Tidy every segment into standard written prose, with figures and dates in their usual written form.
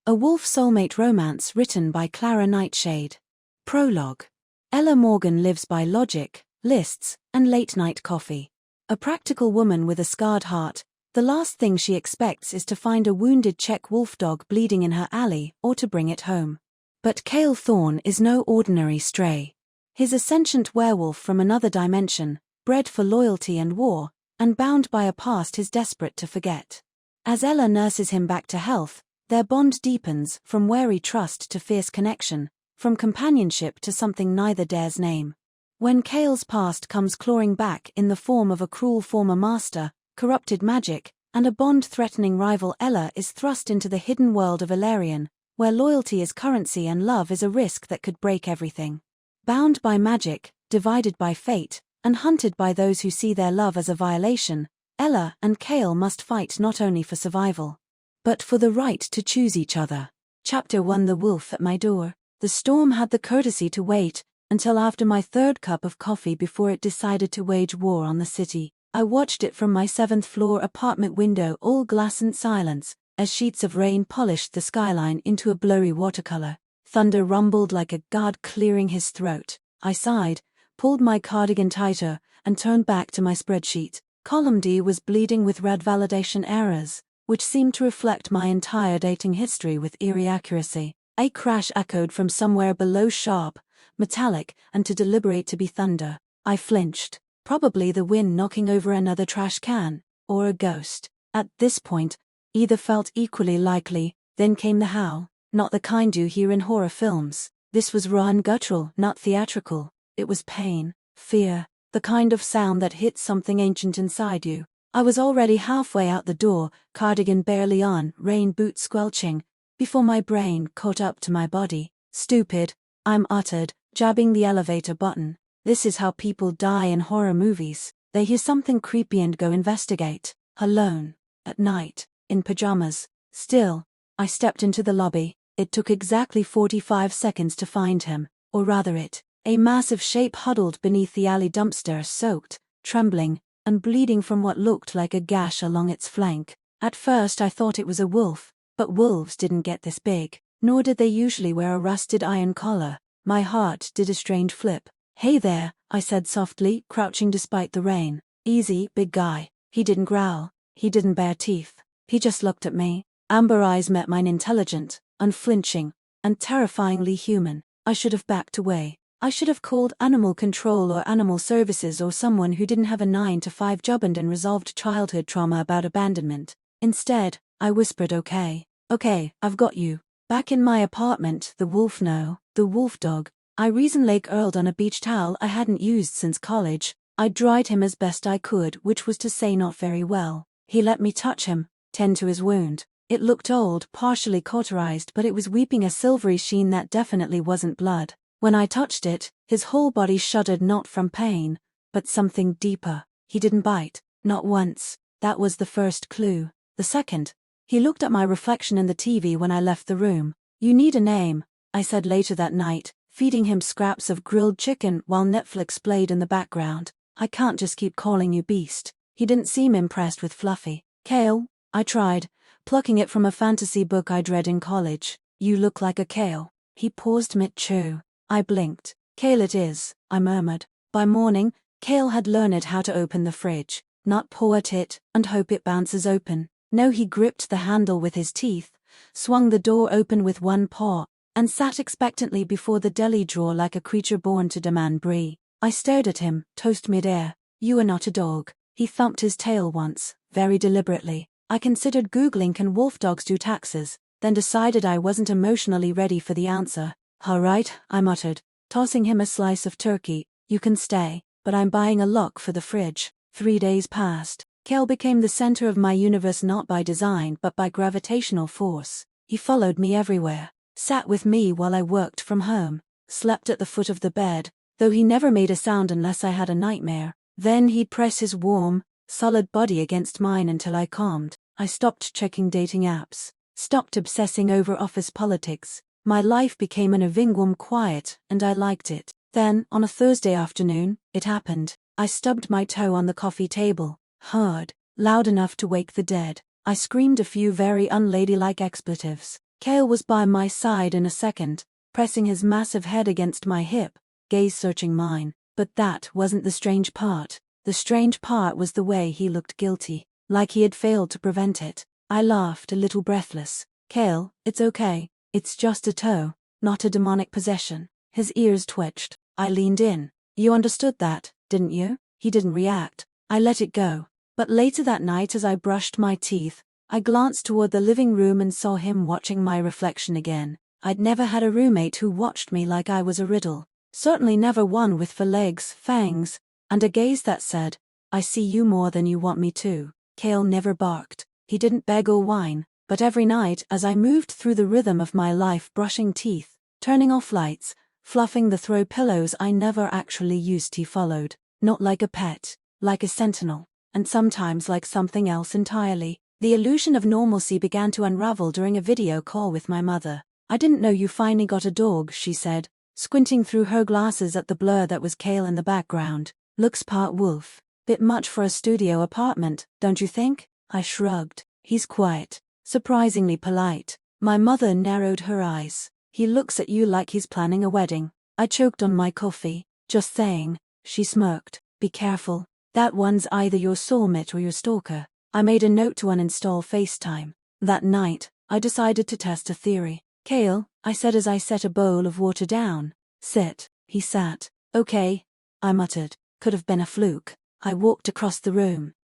A Wolf Soulmate Romance written by Clara Nightshade. Prologue. Ella Morgan lives by logic, lists, and late-night coffee. A practical woman with a scarred heart, the last thing she expects is to find a wounded Czech wolfdog bleeding in her alley or to bring it home. But Kael Thorne is no ordinary stray. He's a sentient werewolf from another dimension, bred for loyalty and war, and bound by a past he's desperate to forget. As Ella nurses him back to health, their bond deepens from wary trust to fierce connection, from companionship to something neither dares name. When Kael's past comes clawing back in the form of a cruel former master, corrupted magic, and a bond-threatening rival, Ella is thrust into the hidden world of Elarion, where loyalty is currency and love is a risk that could break everything. Bound by magic, divided by fate, and hunted by those who see their love as a violation, Ella and Kael must fight not only for survival, but for the right to choose each other. Chapter 1. The Wolf at My Door. The storm had the courtesy to wait until after my third cup of coffee before it decided to wage war on the city. I watched it from my 7th-floor apartment window, all glass and silence, as sheets of rain polished the skyline into a blurry watercolor. Thunder rumbled like a god clearing his throat. I sighed, pulled my cardigan tighter, and turned back to my spreadsheet. Column D was bleeding with red validation errors, which seemed to reflect my entire dating history with eerie accuracy. A crash echoed from somewhere below, sharp, metallic, and too deliberate to be thunder. I flinched. Probably the wind knocking over another trash can, or a ghost. At this point, either felt equally likely. Then came the howl, not the kind you hear in horror films. This was raw and guttural, not theatrical. It was pain, fear, the kind of sound that hits something ancient inside you. I was already halfway out the door, cardigan barely on, rain boots squelching, before my brain caught up to my body. Stupid, I uttered, jabbing the elevator button. This is how people die in horror movies. They hear something creepy and go investigate. Alone, at night, in pajamas. Still, I stepped into the lobby. It took exactly 45 seconds to find him, or rather it. A massive shape huddled beneath the alley dumpster, soaked, trembling, and bleeding from what looked like a gash along its flank. At first I thought it was a wolf, but wolves didn't get this big, nor did they usually wear a rusted iron collar. My heart did a strange flip. "Hey there," I said softly, crouching despite the rain. "Easy, big guy." He didn't growl. He didn't bare teeth. He just looked at me. Amber eyes met mine, intelligent, unflinching, and terrifyingly human. I should have backed away. I should have called animal control or animal services or someone who didn't have a 9-to-5 job and unresolved childhood trauma about abandonment. Instead, I whispered, okay, I've got you. Back in my apartment, the wolfdog. I reasoned Lake Earled on a beach towel I hadn't used since college. I dried him as best I could, which was to say not very well. He let me touch him, tend to his wound. It looked old, partially cauterized, but it was weeping a silvery sheen that definitely wasn't blood. When I touched it, his whole body shuddered, not from pain, but something deeper. He didn't bite, not once. That was the first clue. The second, he looked at my reflection in the TV when I left the room. "You need a name," I said later that night, feeding him scraps of grilled chicken while Netflix played in the background. "I can't just keep calling you Beast." He didn't seem impressed with Fluffy. "Kael," I tried, plucking it from a fantasy book I'd read in college. "You look like a kale." He paused mid-chew. I blinked. "Kael it is," I murmured. By morning, Kael had learned how to open the fridge. Not paw at it and hope it bounces open. No, he gripped the handle with his teeth, swung the door open with one paw, and sat expectantly before the deli drawer like a creature born to demand brie. I stared at him, toast midair. "You are not a dog." He thumped his tail once, very deliberately. I considered Googling "can wolfdogs do taxes?" then decided I wasn't emotionally ready for the answer. "All right," I muttered, tossing him a slice of turkey. "You can stay, but I'm buying a lock for the fridge." 3 days passed. Kael became the center of my universe, not by design but by gravitational force. He followed me everywhere, sat with me while I worked from home, slept at the foot of the bed, though he never made a sound unless I had a nightmare. Then he'd press his warm, solid body against mine until I calmed. I stopped checking dating apps, stopped obsessing over office politics. My life became an avingwam quiet, and I liked it. Then, on a Thursday afternoon, it happened. I stubbed my toe on the coffee table, hard, loud enough to wake the dead. I screamed a few very unladylike expletives. Kael was by my side in a second, pressing his massive head against my hip, gaze searching mine. But that wasn't the strange part. The strange part was the way he looked guilty, like he had failed to prevent it. I laughed, a little breathless. Kael, it's okay. It's just a toe, not a demonic possession. His ears twitched. I leaned in. You understood that, didn't you? He didn't react. I let it go. But later that night, as I brushed my teeth, I glanced toward the living room and saw him watching my reflection again. I'd never had a roommate who watched me like I was a riddle. Certainly never one with 4 legs, fangs, and a gaze that said, I see you more than you want me to. Kael never barked. He didn't beg or whine, but every night as I moved through the rhythm of my life, brushing teeth, turning off lights, fluffing the throw pillows I never actually used, he followed, not like a pet, like a sentinel, and sometimes like something else entirely. The illusion of normalcy began to unravel during a video call with my mother. I didn't know you finally got a dog, she said, squinting through her glasses at the blur that was Kael in the background. Looks part wolf. Bit much for a studio apartment, don't you think? I shrugged. He's quiet, surprisingly polite. My mother narrowed her eyes. He looks at you like he's planning a wedding. I choked on my coffee. Just saying. She smirked. Be careful. That one's either your soulmate or your stalker. I made a note to uninstall FaceTime. That night, I decided to test a theory. Kael, I said as I set a bowl of water down. Sit. He sat. Okay, I muttered. Could have been a fluke. I walked across the room.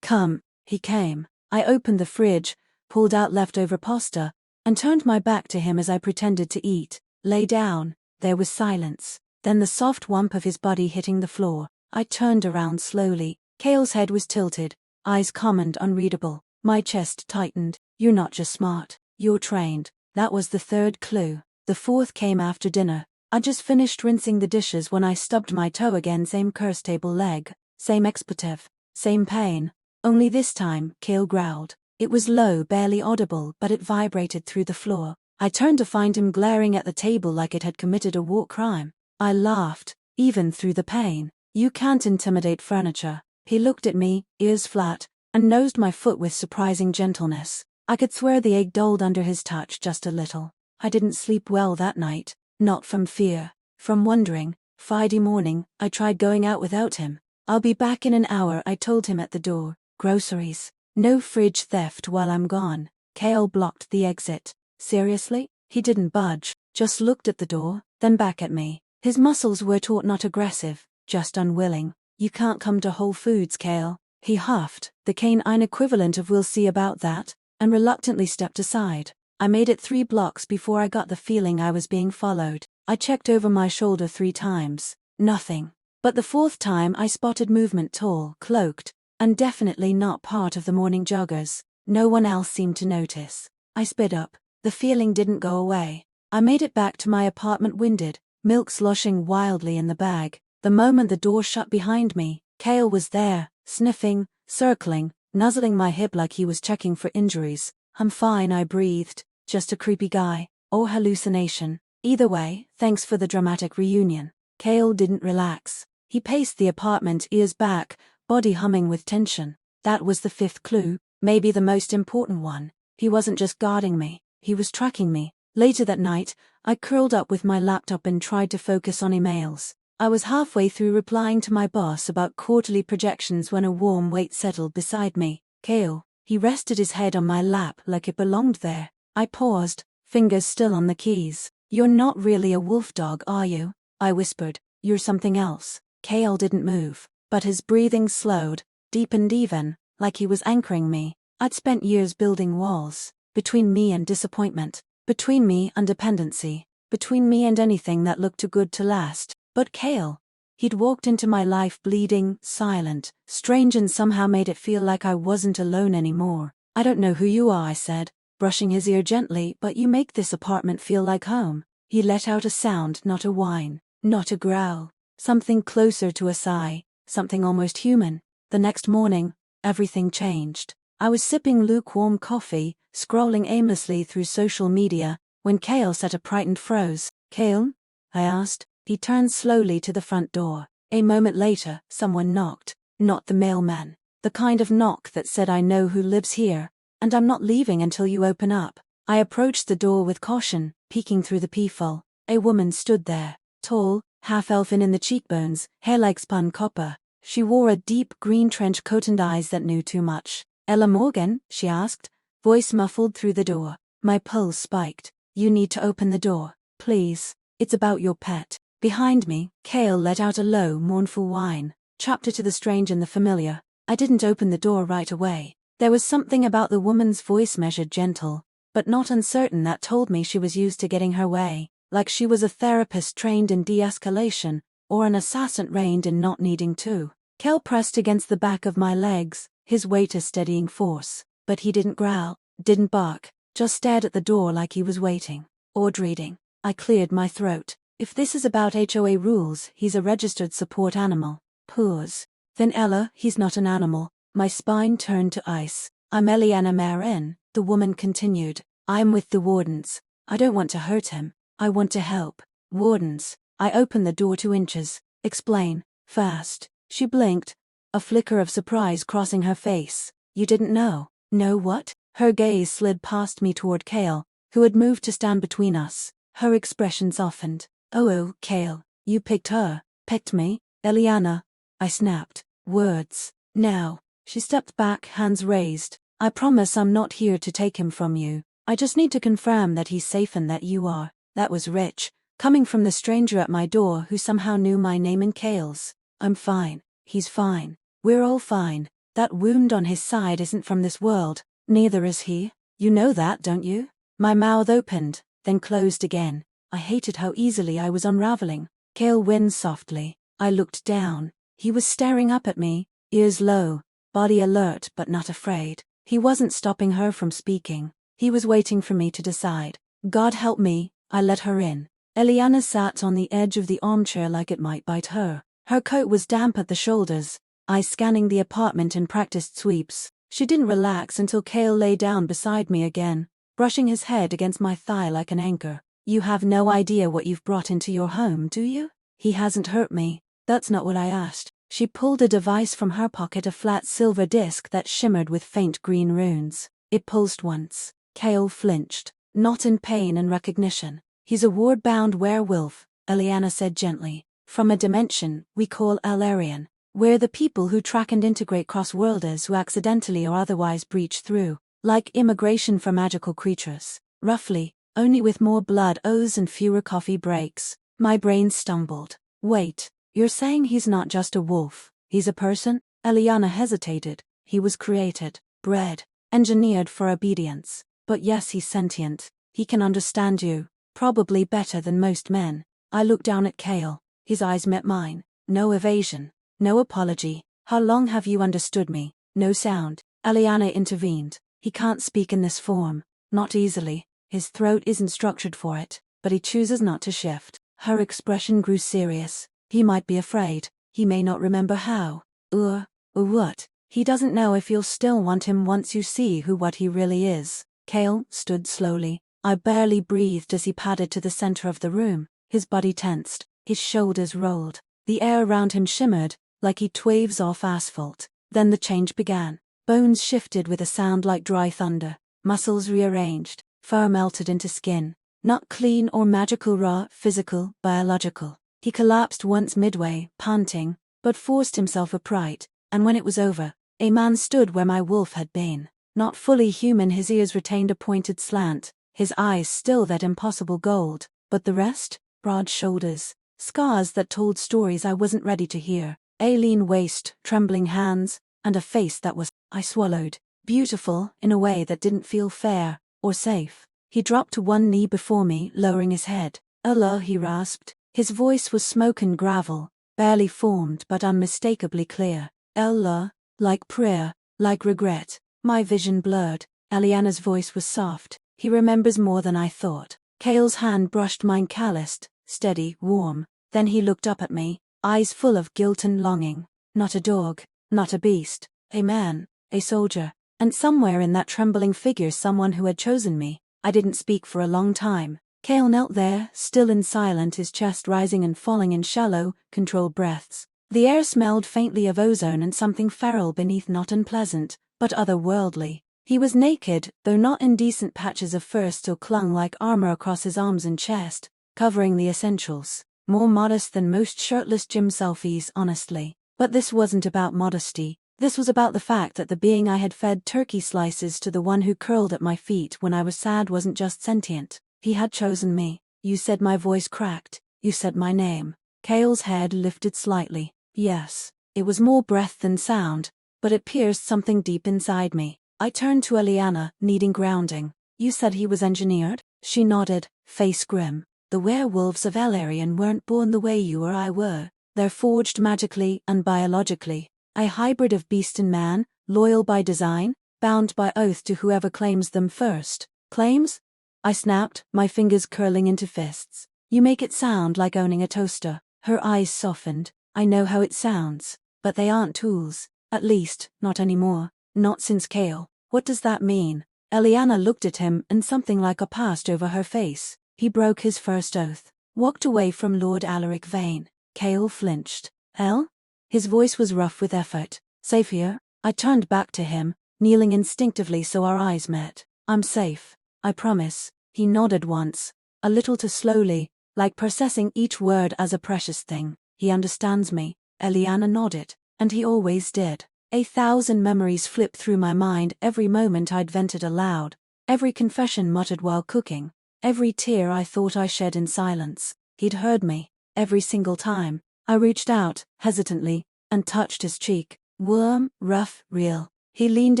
Come. He came. I opened the fridge, pulled out leftover pasta, and turned my back to him as I pretended to eat. Lay down. There was silence. Then the soft whump of his body hitting the floor. I turned around slowly. Kael's head was tilted, eyes calm and unreadable. My chest tightened. You're not just smart. You're trained. That was the 3rd clue. The 4th came after dinner. I just finished rinsing the dishes when I stubbed my toe again. Same cursed table leg. Same expletive. Same pain. Only this time, Kael growled. It was low, barely audible, but it vibrated through the floor. I turned to find him glaring at the table like it had committed a war crime. I laughed, even through the pain. You can't intimidate furniture. He looked at me, ears flat, and nosed my foot with surprising gentleness. I could swear the egg dulled under his touch just a little. I didn't sleep well that night, not from fear, from wondering. Friday morning, I tried going out without him. I'll be back in an hour, I told him at the door. Groceries. No fridge theft while I'm gone. Kael blocked the exit. Seriously? He didn't budge, just looked at the door, then back at me. His muscles were taut, not aggressive, just unwilling. You can't come to Whole Foods, Kael. He huffed, the canine equivalent of we'll see about that, and reluctantly stepped aside. I made it 3 blocks before I got the feeling I was being followed. I checked over my shoulder 3 times. Nothing. But the 4th time I spotted movement, tall, cloaked, and definitely not part of the morning joggers. No one else seemed to notice. I sped up. The feeling didn't go away. I made it back to my apartment winded, milk sloshing wildly in the bag. The moment the door shut behind me, Kael was there, sniffing, circling, nuzzling my hip like he was checking for injuries. I'm fine, I breathed. Just a creepy guy. Or hallucination. Either way, thanks for the dramatic reunion. Kael didn't relax. He paced the apartment, ears back, body humming with tension. That was the 5th clue, maybe the most important one. He wasn't just guarding me, he was tracking me. Later that night, I curled up with my laptop and tried to focus on emails. I was halfway through replying to my boss about quarterly projections when a warm weight settled beside me. Kael. He rested his head on my lap like it belonged there. I paused, fingers still on the keys. You're not really a wolfdog, are you? I whispered. You're something else. Kael didn't move, but his breathing slowed, deepened even, like he was anchoring me. I'd spent years building walls, between me and disappointment, between me and dependency, between me and anything that looked too good to last. But Kael, he'd walked into my life bleeding, silent, strange, and somehow made it feel like I wasn't alone anymore. I don't know who you are, I said, brushing his ear gently, but you make this apartment feel like home. He let out a sound, not a whine, not a growl, something closer to a sigh, something almost human. The next morning, everything changed. I was sipping lukewarm coffee, scrolling aimlessly through social media, when Kael sat upright and froze. Kael? I asked. He turned slowly to the front door. A moment later, someone knocked. Not the mailman. The kind of knock that said, I know who lives here, and I'm not leaving until you open up. I approached the door with caution, peeking through the peephole. A woman stood there, tall, half-elfin in the cheekbones, hair like spun copper. She wore a deep green trench coat and eyes that knew too much. "Ella Morgan?" she asked, voice muffled through the door. My pulse spiked. "You need to open the door, please. It's about your pet." Behind me, Kael let out a low, mournful whine. Chapter to the strange and the familiar. I didn't open the door right away. There was something about the woman's voice, measured, gentle, but not uncertain, that told me she was used to getting her way, like she was a therapist trained in de-escalation, or an assassin trained in not needing to. Kael pressed against the back of my legs, his weight a steadying force, but he didn't growl, didn't bark, just stared at the door like he was waiting, or reading. I cleared my throat. If this is about HOA rules, he's a registered support animal. Pause. Then Ella, he's not an animal. My spine turned to ice. "I'm Eliana Marin," the woman continued. "I'm with the wardens. I don't want to hurt him. I want to help." "Wardens." I opened the door 2 inches. "Explain." "Fast." She blinked, a flicker of surprise crossing her face. "You didn't know?" "Know what?" Her gaze slid past me toward Kael, who had moved to stand between us. Her expression softened. Oh, Kael, you picked her." "Picked me?" "Eliana." I snapped. "Words." "Now." She stepped back, hands raised. "I promise I'm not here to take him from you. I just need to confirm that he's safe and that you are." That was rich, coming from the stranger at my door who somehow knew my name and Kael's. "I'm fine. He's fine. We're all fine. That wound on his side isn't from this world. Neither is he. You know that, don't you?" My mouth opened, then closed again. I hated how easily I was unraveling. Kael whined softly. I looked down. He was staring up at me, ears low, body alert but not afraid. He wasn't stopping her from speaking. He was waiting for me to decide. God help me, I let her in. Eliana sat on the edge of the armchair like it might bite her. Her coat was damp at the shoulders, eyes scanning the apartment in practiced sweeps. She didn't relax until Kael lay down beside me again, brushing his head against my thigh like an anchor. "You have no idea what you've brought into your home, do you?" "He hasn't hurt me." "That's not what I asked." She pulled a device from her pocket, a flat silver disc that shimmered with faint green runes. It pulsed once. Kael flinched, not in pain and recognition. "He's a ward-bound werewolf," Eliana said gently. "From a dimension we call Elarion. We're the people who track and integrate cross-worlders who accidentally or otherwise breach through, like immigration for magical creatures. Roughly, only with more blood oaths and fewer coffee breaks." My brain stumbled. "Wait, you're saying he's not just a wolf, he's a person?" Eliana hesitated. "He was created, bred, engineered for obedience. But yes, he's sentient. He can understand you, probably better than most men." I looked down at Kael. His eyes met mine. No evasion, no apology. "How long have you understood me?" No sound. Eliana intervened. "He can't speak in this form. Not easily. His throat isn't structured for it, but he chooses not to shift." Her expression grew serious. "He might be afraid. He may not remember how. Or what. He doesn't know if you'll still want him once you see what he really is." Kael stood slowly. I barely breathed as he padded to the center of the room. His body tensed. His shoulders rolled. The air around him shimmered, like he'd waves off asphalt. Then the change began. Bones shifted with a sound like dry thunder. Muscles rearranged. Fur melted into skin. Not clean or magical, raw, physical, biological. He collapsed once midway, panting, but forced himself upright, and when it was over, a man stood where my wolf had been. Not fully human, his ears retained a pointed slant, his eyes still that impossible gold, but the rest? Broad shoulders, scars that told stories I wasn't ready to hear, a lean waist, trembling hands, and a face that was, I swallowed, beautiful in a way that didn't feel fair or safe. He dropped to one knee before me, lowering his head. "Allah," he rasped. His voice was smoke and gravel, barely formed but unmistakably clear. "Allah," like prayer, like regret. My vision blurred. Eliana's voice was soft. "He remembers more than I thought." Kael's hand brushed mine, calloused, steady, warm. Then he looked up at me, eyes full of guilt and longing. Not a dog, not a beast, a man, a soldier, and somewhere in that trembling figure someone who had chosen me. I didn't speak for a long time. Kael knelt there, still and silent, his chest rising and falling in shallow, controlled breaths. The air smelled faintly of ozone and something feral beneath, not unpleasant, but otherworldly. He was naked, though not indecent patches of fur still clung like armor across his arms and chest, covering the essentials. More modest than most shirtless gym selfies, honestly. But this wasn't about modesty. This was about the fact that the being I had fed turkey slices to, the one who curled at my feet when I was sad, wasn't just sentient. He had chosen me. You said, my voice cracked. You said my name. Kael's head lifted slightly. Yes. It was more breath than sound, but it pierced something deep inside me. I turned to Eliana, needing grounding. You said he was engineered? She nodded, face grim. The werewolves of Elarion weren't born the way you or I were. They're forged magically and biologically. A hybrid of beast and man, loyal by design, bound by oath to whoever claims them first. Claims? I snapped, my fingers curling into fists. You make it sound like owning a toaster. Her eyes softened. I know how it sounds, but they aren't tools. At least, not anymore. Not since Kael. What does that mean? Eliana looked at him and something like a passed over her face. He broke his first oath. Walked away from Lord Alaric Vane. Kael flinched. El? His voice was rough with effort. Safe here? I turned back to him, kneeling instinctively so our eyes met. I'm safe. I promise. He nodded once, a little too slowly, like processing each word as a precious thing. He understands me. Eliana nodded, and he always did. 1,000 memories flipped through my mind every moment I'd vented aloud, every confession muttered while cooking, every tear I thought I shed in silence. He'd heard me, every single time. I reached out, hesitantly, and touched his cheek. Warm, rough, real. He leaned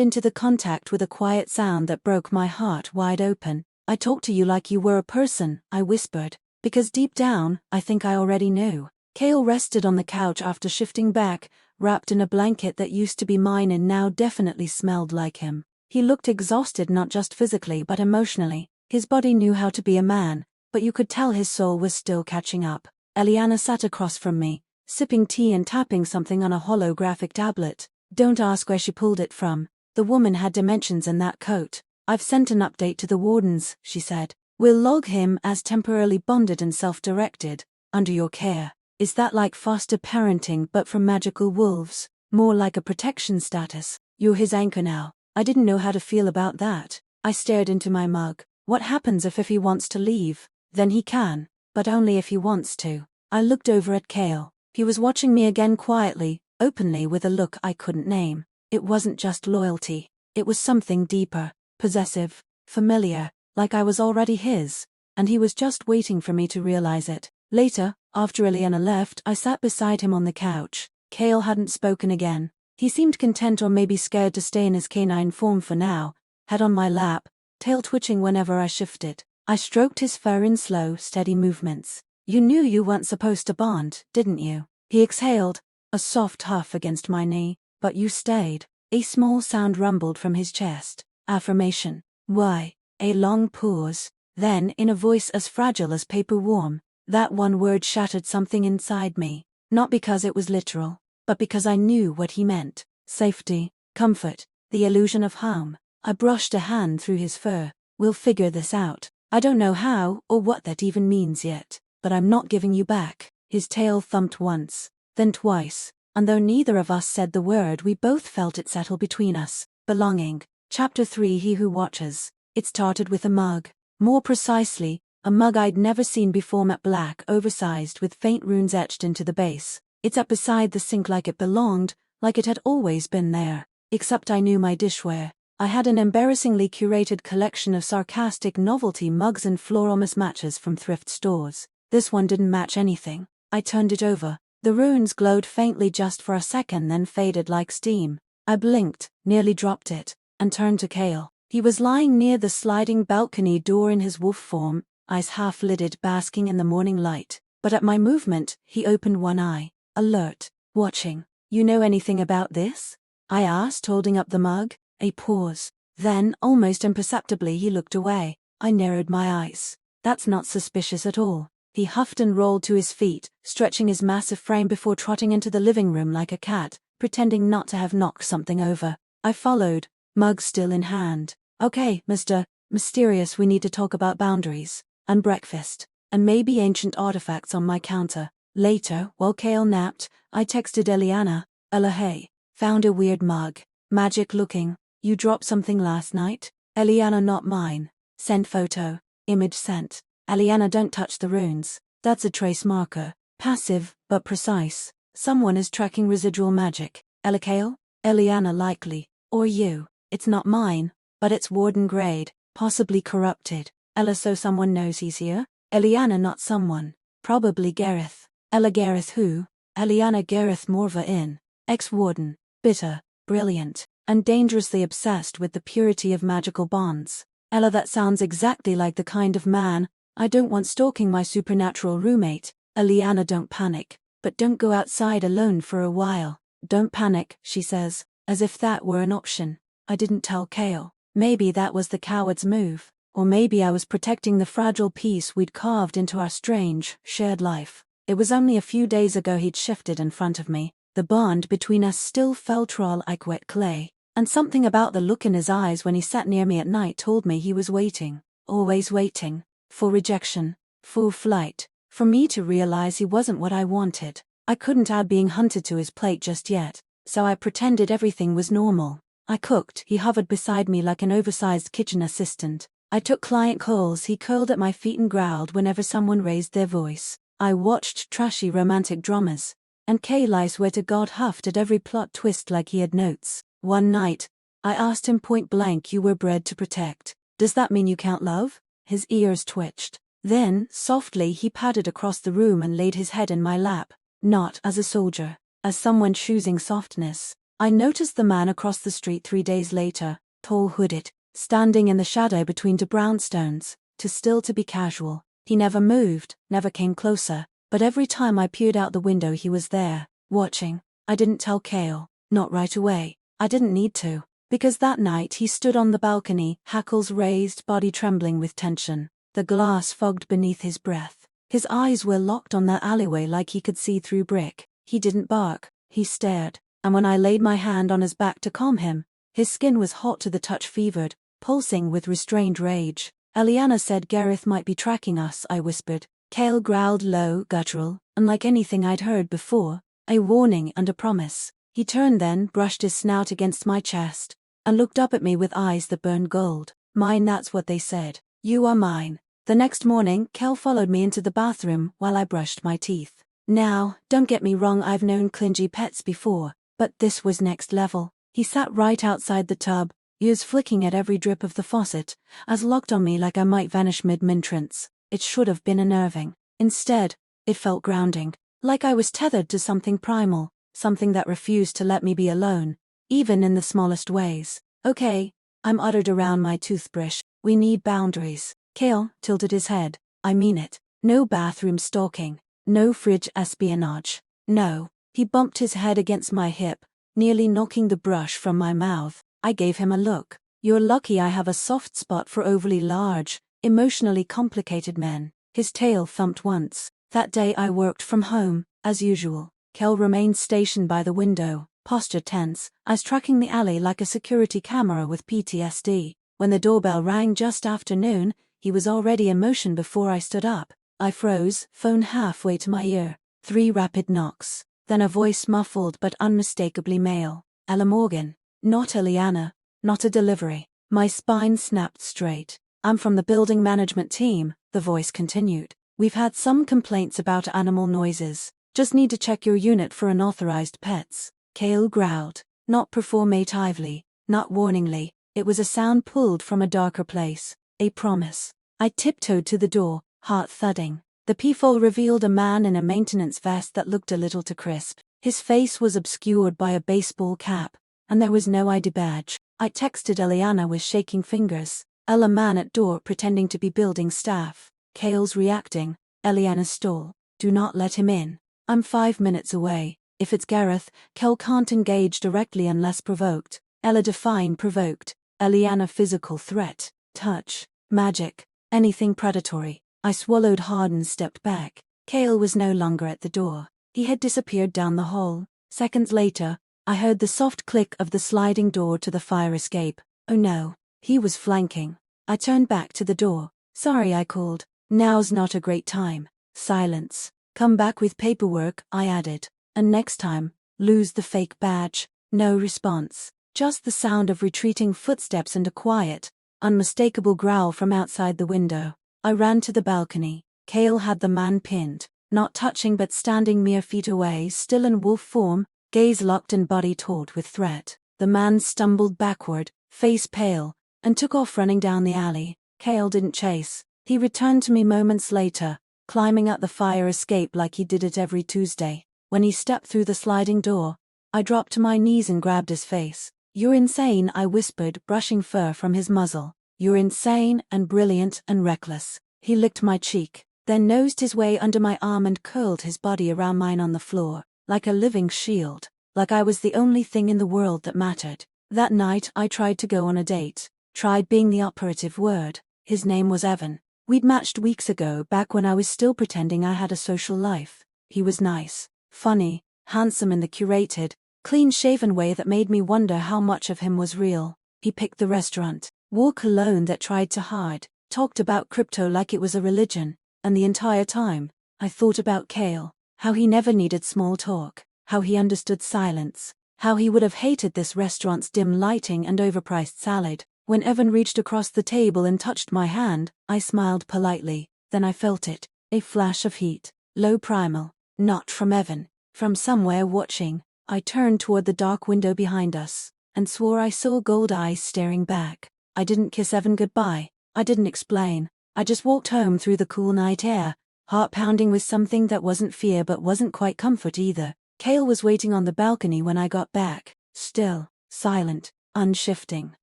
into the contact with a quiet sound that broke my heart wide open. I talked to you like you were a person, I whispered, because deep down, I think I already knew. Kael rested on the couch after shifting back, wrapped in a blanket that used to be mine and now definitely smelled like him. He looked exhausted, not just physically but emotionally. His body knew how to be a man, but you could tell his soul was still catching up. Eliana sat across from me, sipping tea and tapping something on a holographic tablet. Don't ask where she pulled it from. The woman had dimensions in that coat. I've sent an update to the wardens, she said. We'll log him as temporarily bonded and self-directed, under your care. Is that like foster parenting but from magical wolves? More like a protection status. You're his anchor now. I didn't know how to feel about that. I stared into my mug. What happens if he wants to leave? Then he can, but only if he wants to. I looked over at Kael. He was watching me again quietly, openly, with a look I couldn't name. It wasn't just loyalty. It was something deeper, possessive, familiar, like I was already his, and he was just waiting for me to realize it. Later, after Eliana left, I sat beside him on the couch. Kael hadn't spoken again. He seemed content, or maybe scared, to stay in his canine form for now, head on my lap, tail twitching whenever I shifted. I stroked his fur in slow, steady movements. You knew you weren't supposed to bond, didn't you? He exhaled, a soft huff against my knee. But you stayed. A small sound rumbled from his chest. Affirmation. Why? A long pause. Then, in a voice as fragile as paper warm, that one word shattered something inside me. Not because it was literal, but because I knew what he meant. Safety, comfort, the illusion of harm. I brushed a hand through his fur. We'll figure this out. I don't know how or what that even means yet, but I'm not giving you back. His tail thumped once, then twice, and though neither of us said the word, we both felt it settle between us. Belonging. Chapter 3. He Who Watches. It started with a mug. More precisely, a mug I'd never seen before, matte black, oversized, with faint runes etched into the base. It sat beside the sink like it belonged, like it had always been there. Except I knew my dishware. I had an embarrassingly curated collection of sarcastic novelty mugs and floral mismatches from thrift stores. This one didn't match anything. I turned it over. The runes glowed faintly just for a second, then faded like steam. I blinked, nearly dropped it, and turned to Kael. He was lying near the sliding balcony door in his wolf form, eyes half-lidded, basking in the morning light. But at my movement, he opened one eye, alert, watching. You know anything about this? I asked, holding up the mug. A pause. Then, almost imperceptibly, he looked away. I narrowed my eyes. That's not suspicious at all. He huffed and rolled to his feet, stretching his massive frame before trotting into the living room like a cat, pretending not to have knocked something over. I followed, mug still in hand. Okay, Mr. Mysterious, we need to talk about boundaries, and breakfast, and maybe ancient artifacts on my counter. Later, while Kael napped, I texted Eliana. Ella, hey, found a weird mug. Magic looking. You dropped something last night? Eliana, not mine. Send photo. Image sent. Eliana, don't touch the runes. That's a trace marker. Passive, but precise. Someone is tracking residual magic. Kael? Eliana, likely. Or you. It's not mine, but it's warden grade, possibly corrupted. Ella, so someone knows he's here? Eliana, not someone. Probably Gareth. Ella, Gareth who? Eliana, Gareth Morva in. Ex-warden. Bitter, brilliant, and dangerously obsessed with the purity of magical bonds. Ella, that sounds exactly like the kind of man I don't want stalking my supernatural roommate. Eliana, don't panic, but don't go outside alone for a while. Don't panic, she says, as if that were an option. I didn't tell Kael. Maybe that was the coward's move, or maybe I was protecting the fragile piece we'd carved into our strange, shared life. It was only a few days ago he'd shifted in front of me. The bond between us still felt raw like wet clay, and something about the look in his eyes when he sat near me at night told me he was waiting, always waiting, for rejection, for flight, for me to realize he wasn't what I wanted. I couldn't add being hunted to his plate just yet, so I pretended everything was normal. I cooked, he hovered beside me like an oversized kitchen assistant. I took client calls, he curled at my feet and growled whenever someone raised their voice. I watched trashy romantic dramas, and Kael, I swear to God, huffed at every plot twist like he had notes. One night, I asked him point blank, you were bred to protect. Does that mean you can't love? His ears twitched. Then, softly, he padded across the room and laid his head in my lap. Not as a soldier, as someone choosing softness. I noticed the man across the street 3 days later, tall hooded, standing in the shadow between two brownstones, too still to be casual. He never moved, never came closer, but every time I peered out the window he was there, watching. I didn't tell Kael, not right away. I didn't need to, because that night he stood on the balcony, hackles raised, body trembling with tension, the glass fogged beneath his breath. His eyes were locked on that alleyway like he could see through brick. He didn't bark, he stared, and when I laid my hand on his back to calm him, his skin was hot to the touch, fevered, pulsing with restrained rage. Eliana said Gareth might be tracking us, I whispered. Kael growled low, guttural, unlike anything I'd heard before, a warning and a promise. He turned then, brushed his snout against my chest, and looked up at me with eyes that burned gold. Mine, that's what they said. You are mine. The next morning, Kael followed me into the bathroom while I brushed my teeth. Now, don't get me wrong, I've known clingy pets before, but this was next level. He sat right outside the tub, ears flicking at every drip of the faucet, as locked on me like I might vanish mid-mintrance. It should have been unnerving. Instead, it felt grounding, like I was tethered to something primal, something that refused to let me be alone, even in the smallest ways. Okay, I muttered around my toothbrush, we need boundaries. Kael tilted his head. I mean it. No bathroom stalking. No fridge espionage. No. He bumped his head against my hip, nearly knocking the brush from my mouth. I gave him a look. You're lucky I have a soft spot for overly large, emotionally complicated men. His tail thumped once. That day I worked from home, as usual. Kael remained stationed by the window, posture tense, eyes tracking the alley like a security camera with PTSD. When the doorbell rang just after noon, he was already in motion before I stood up. I froze, phone halfway to my ear. 3 rapid knocks. Then a voice muffled but unmistakably male. Ella Morgan. Not Eliana. Not a delivery. My spine snapped straight. I'm from the building management team, the voice continued. We've had some complaints about animal noises. Just need to check your unit for unauthorized pets. Kael growled. Not performatively, not warningly. It was a sound pulled from a darker place. A promise. I tiptoed to the door, heart thudding. The peephole revealed a man in a maintenance vest that looked a little too crisp. His face was obscured by a baseball cap, and there was no ID badge. I texted Eliana with shaking fingers. Ella, man at door pretending to be building staff. Kael's reacting. Eliana stall. Do not let him in. I'm 5 minutes away. If it's Gareth, Kael can't engage directly unless provoked. Ella define provoked. Eliana physical threat. Touch. Magic. Anything predatory. I swallowed hard and stepped back. Kael was no longer at the door. He had disappeared down the hall. Seconds later, I heard the soft click of the sliding door to the fire escape. Oh no, he was flanking. I turned back to the door. Sorry, I called. Now's not a great time. Silence. Come back with paperwork, I added. And next time, lose the fake badge. No response. Just the sound of retreating footsteps and a quiet, unmistakable growl from outside the window. I ran to the balcony. Kael had the man pinned, not touching but standing mere feet away, still in wolf form, gaze locked and body taut with threat. The man stumbled backward, face pale, and took off running down the alley. Kael didn't chase. He returned to me moments later, climbing up the fire escape like he did it every Tuesday. When he stepped through the sliding door, I dropped to my knees and grabbed his face. "You're insane," I whispered, brushing fur from his muzzle. "You're insane and brilliant and reckless." He licked my cheek, then nosed his way under my arm and curled his body around mine on the floor, like a living shield, like I was the only thing in the world that mattered. That night I tried to go on a date. Tried being the operative word. His name was Evan. We'd matched weeks ago, back when I was still pretending I had a social life. He was nice, funny, handsome in the curated, clean-shaven way that made me wonder how much of him was real. He picked the restaurant, wore cologne that tried too hard, talked about crypto like it was a religion, and the entire time, I thought about Kael, how he never needed small talk, how he understood silence, how he would have hated this restaurant's dim lighting and overpriced salad. When Evan reached across the table and touched my hand, I smiled politely, then I felt it, a flash of heat, low primal, not from Evan, from somewhere watching. I turned toward the dark window behind us, and swore I saw gold eyes staring back. I didn't kiss Evan goodbye, I didn't explain, I just walked home through the cool night air, heart pounding with something that wasn't fear but wasn't quite comfort either. Kael was waiting on the balcony when I got back, still, silent, unshifting.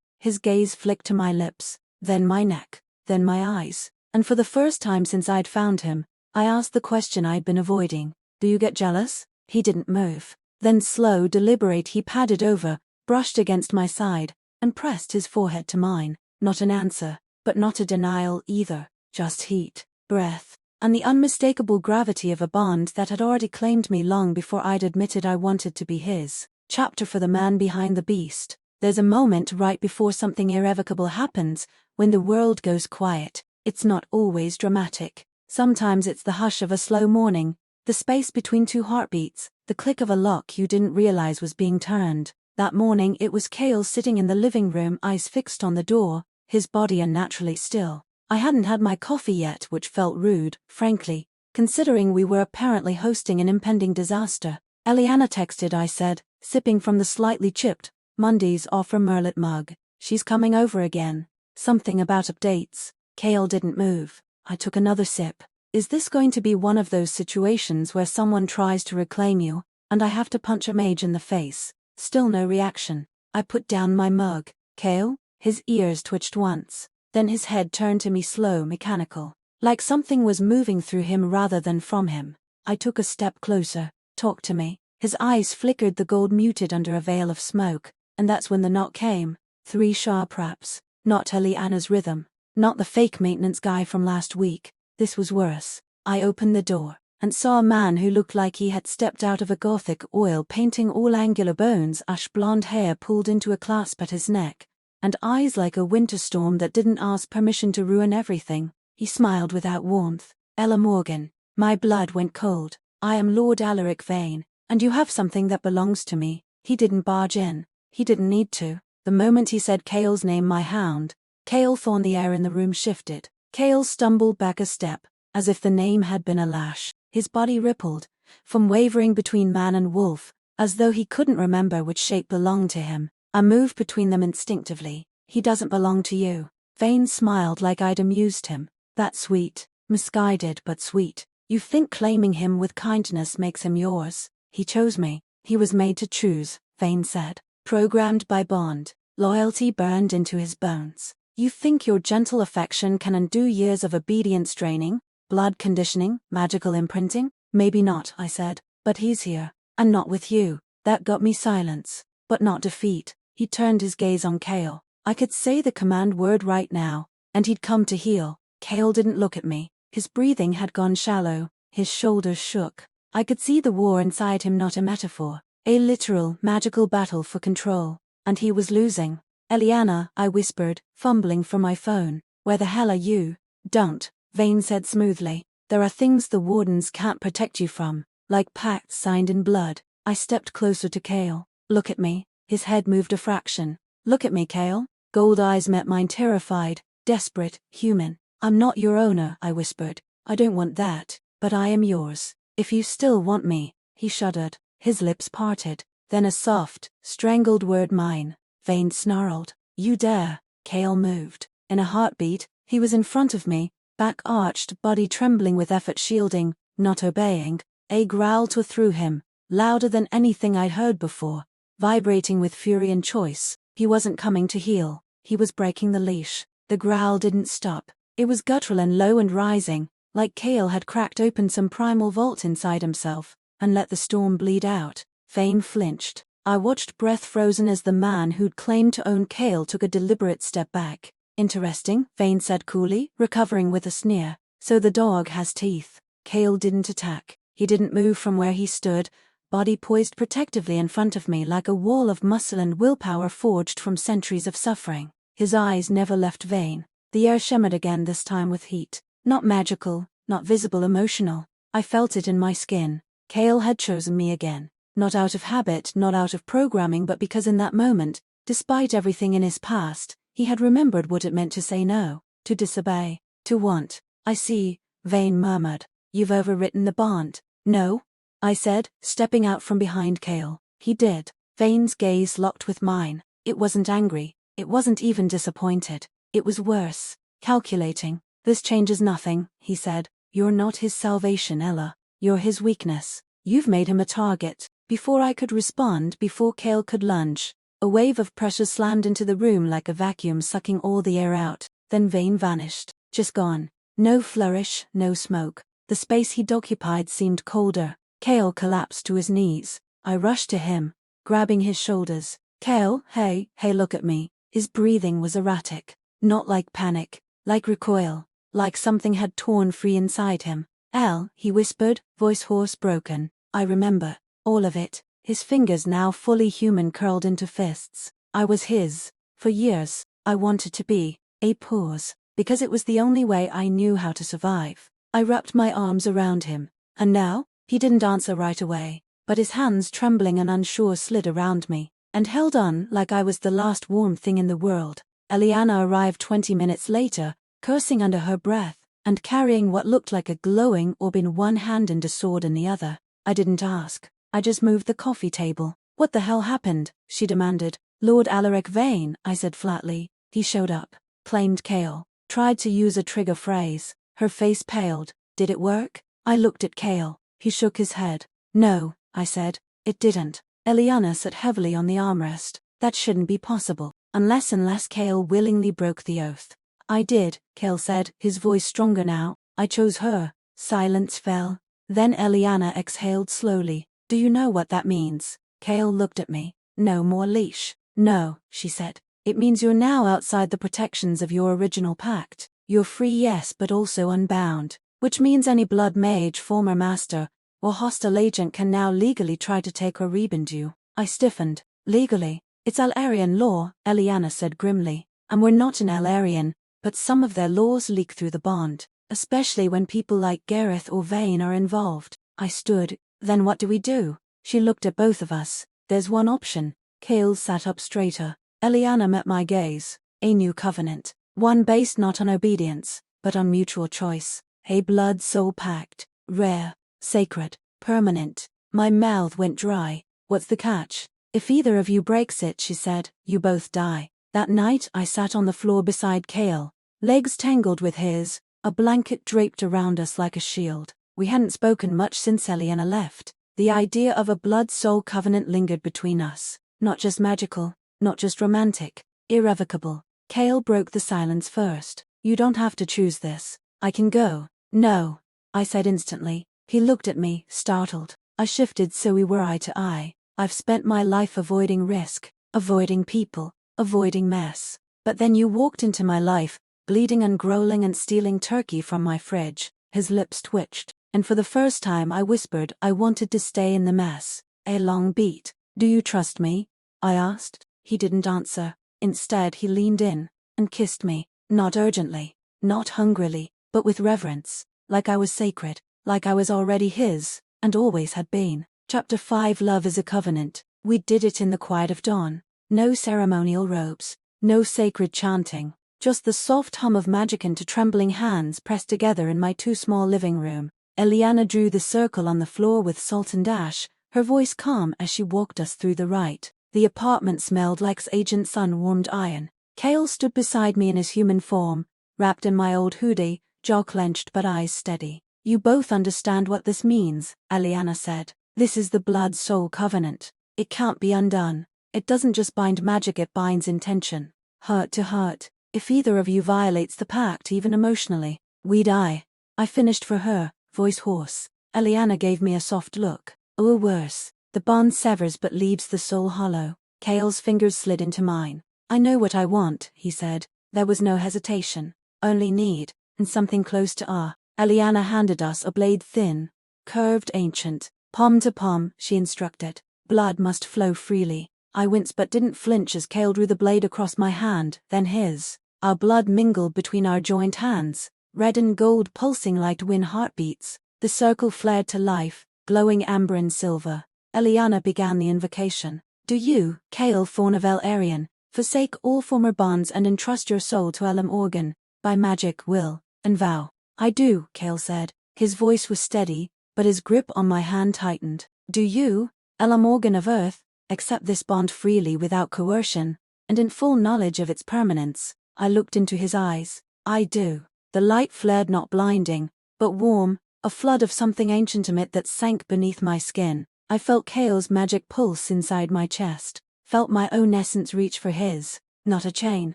His gaze flicked to my lips, then my neck, then my eyes, and for the first time since I'd found him, I asked the question I'd been avoiding. "Do you get jealous?" He didn't move. Then slow, deliberate, he padded over, brushed against my side, and pressed his forehead to mine. Not an answer, but not a denial either, just heat, breath, and the unmistakable gravity of a bond that had already claimed me long before I'd admitted I wanted to be his. Chapter for the man behind the beast. There's a moment right before something irrevocable happens, when the world goes quiet. It's not always dramatic. Sometimes it's the hush of a slow morning, the space between two heartbeats, the click of a lock you didn't realize was being turned. That morning it was Kael sitting in the living room, eyes fixed on the door, his body unnaturally still. I hadn't had my coffee yet, which felt rude, frankly, considering we were apparently hosting an impending disaster. "Eliana texted," I said, sipping from the slightly chipped Monday's offer Merlot mug. "She's coming over again. Something about updates." Kael didn't move. I took another sip. Is this going to be one of those situations where someone tries to reclaim you, and I have to punch a mage in the face? Still no reaction. I put down my mug. "Kael?" His ears twitched once. Then his head turned to me, slow, mechanical. Like something was moving through him rather than from him. I took a step closer. "Talk to me." His eyes flickered, the gold muted under a veil of smoke, and that's when the knock came. 3 sharp raps. Not Eliana's rhythm. Not the fake maintenance guy from last week. This was worse. I opened the door, and saw a man who looked like he had stepped out of a Gothic oil painting, all angular bones, ash blonde hair pulled into a clasp at his neck, and eyes like a winter storm that didn't ask permission to ruin everything. He smiled without warmth. "Ella Morgan." My blood went cold. "I am Lord Alaric Vane, and you have something that belongs to me." He didn't barge in. He didn't need to. The moment he said Kael's name, my hound, Kael Thorne, the air in the room shifted. Kael stumbled back a step, as if the name had been a lash. His body rippled, from wavering between man and wolf, as though he couldn't remember which shape belonged to him. I moved between them instinctively. "He doesn't belong to you." Vane smiled like I'd amused him. "That's sweet. Misguided but sweet. You think claiming him with kindness makes him yours. He chose me. He was made to choose," Vane said. "Programmed by bond. Loyalty burned into his bones. You think your gentle affection can undo years of obedience training, blood conditioning, magical imprinting? Maybe not," I said, "but he's here, and not with you." That got me silence, but not defeat. He turned his gaze on Kael. I could say the command word right now, and he'd come to heel. Kael didn't look at me. His breathing had gone shallow, his shoulders shook. I could see the war inside him, not a metaphor, a literal, magical battle for control, and he was losing. "Eliana," I whispered, fumbling for my phone. "Where the hell are you?" "Don't," Vane said smoothly. "There are things the wardens can't protect you from, like pacts signed in blood." I stepped closer to Kael. "Look at me." His head moved a fraction. Look at me, Kael. Gold eyes met mine, terrified, desperate, human. I'm not your owner, I whispered. I don't want that, but I am yours. If you still want me. He shuddered. His lips parted. Then a soft, strangled word, mine. Vane snarled. You dare. Kael moved. In a heartbeat, he was in front of me, back arched, body trembling with effort, shielding, not obeying. A growl tore through him, louder than anything I'd heard before, vibrating with fury and choice. He wasn't coming to heal. He was breaking the leash. The growl didn't stop. It was guttural and low and rising, like Kael had cracked open some primal vault inside himself, and let the storm bleed out. Vane flinched. I watched, breath frozen, as the man who'd claimed to own Kael took a deliberate step back. Interesting, Vane said coolly, recovering with a sneer. So the dog has teeth. Kael didn't attack. He didn't move from where he stood, body poised protectively in front of me like a wall of muscle and willpower forged from centuries of suffering. His eyes never left Vane. The air shimmered again, this time with heat. Not magical, not visible, emotional. I felt it in my skin. Kael had chosen me again. Not out of habit, not out of programming, but because in that moment, despite everything in his past, he had remembered what it meant to say no, to disobey, to want. I see, Vane murmured. You've overwritten the bond. No? I said, stepping out from behind Kael. He did. Vane's gaze locked with mine. It wasn't angry. It wasn't even disappointed. It was worse. Calculating. This changes nothing, he said. You're not his salvation, Ella. You're his weakness. You've made him a target. Before I could respond, before Kael could lunge, a wave of pressure slammed into the room like a vacuum, sucking all the air out. Then Vane vanished. Just gone. No flourish, no smoke. The space he'd occupied seemed colder. Kael collapsed to his knees. I rushed to him, grabbing his shoulders. Kael, hey, look at me. His breathing was erratic. Not like panic, like recoil, like something had torn free inside him. El, he whispered, voice hoarse, broken. I remember. All of it. His fingers, now fully human, curled into fists. I was his. For years, I wanted to be. A pause. Because it was the only way I knew how to survive. I wrapped my arms around him. And now? He didn't answer right away, but his hands, trembling and unsure, slid around me, and held on like I was the last warm thing in the world. Eliana arrived 20 minutes later, cursing under her breath, and carrying what looked like a glowing orb in one hand and a sword in the other. I didn't ask. I just moved the coffee table. What the hell happened? She demanded. Lord Alaric Vane, I said flatly. He showed up. Claimed Kael. Tried to use a trigger phrase. Her face paled. Did it work? I looked at Kael. He shook his head. No, I said. It didn't. Eliana sat heavily on the armrest. That shouldn't be possible. Unless Kael willingly broke the oath. I did, Kael said, his voice stronger now. I chose her. Silence fell. Then Eliana exhaled slowly. Do you know what that means? Kael looked at me. No more leash. No, she said. It means you're now outside the protections of your original pact. You're free, yes, but also unbound. Which means any blood mage, former master, or hostile agent can now legally try to take or rebend you. I stiffened. Legally? It's Elarion law, Eliana said grimly. And we're not in Elarion, but some of their laws leak through the bond, especially when people like Gareth or Vane are involved. I stood. Then what do we do? She looked at both of us. There's one option. Kael sat up straighter. Eliana met my gaze. A new covenant. One based not on obedience, but on mutual choice. A blood-soul pact. Rare. Sacred. Permanent. My mouth went dry. What's the catch? If either of you breaks it, she said, you both die. That night I sat on the floor beside Kael, legs tangled with his, a blanket draped around us like a shield. We hadn't spoken much since Eliana left. The idea of a blood-soul covenant lingered between us. Not just magical, not just romantic, irrevocable. Kael broke the silence first. You don't have to choose this. I can go. No, I said instantly. He looked at me, startled. I shifted so we were eye to eye. I've spent my life avoiding risk, avoiding people, avoiding mess. But then you walked into my life, bleeding and growling and stealing turkey from my fridge. His lips twitched, and for the first time I whispered I wanted to stay in the mess. A long beat. Do you trust me? I asked. He didn't answer. Instead he leaned in, and kissed me. Not urgently, not hungrily, but with reverence. Like I was sacred, like I was already his, and always had been. Chapter 5 Love is a Covenant. We did it in the quiet of dawn. No ceremonial robes, no sacred chanting, just the soft hum of magic into trembling hands pressed together in my too small living room. Eliana drew the circle on the floor with salt and ash, her voice calm as she walked us through the rite. The apartment smelled like ancient sun-warmed iron. Kael stood beside me in his human form, wrapped in my old hoodie, jaw clenched but eyes steady. You both understand what this means, Eliana said. This is the blood-soul covenant. It can't be undone. It doesn't just bind magic, it binds intention. Heart to heart. If either of you violates the pact even emotionally, we die. I finished for her, voice hoarse. Eliana gave me a soft look. Or worse, the bond severs but leaves the soul hollow. Kael's fingers slid into mine. I know what I want, he said. There was no hesitation, only need, and something close to awe. Eliana handed us a blade, thin, curved, ancient. Palm to palm, she instructed. Blood must flow freely. I winced but didn't flinch as Kael drew the blade across my hand, then his. Our blood mingled between our joined hands, red and gold pulsing like twin heartbeats. The circle flared to life, glowing amber and silver. Eliana began the invocation. Do you, Kael, Fawn of Elarion, forsake all former bonds and entrust your soul to Elam Organ, by magic, will, and vow? I do, Kael said. His voice was steady, but his grip on my hand tightened. Do you, Elam Organ of Earth, accept this bond freely without coercion, and in full knowledge of its permanence? I looked into his eyes. I do. The light flared, not blinding, but warm, a flood of something ancient in it that sank beneath my skin. I felt Kael's magic pulse inside my chest, felt my own essence reach for his. Not a chain,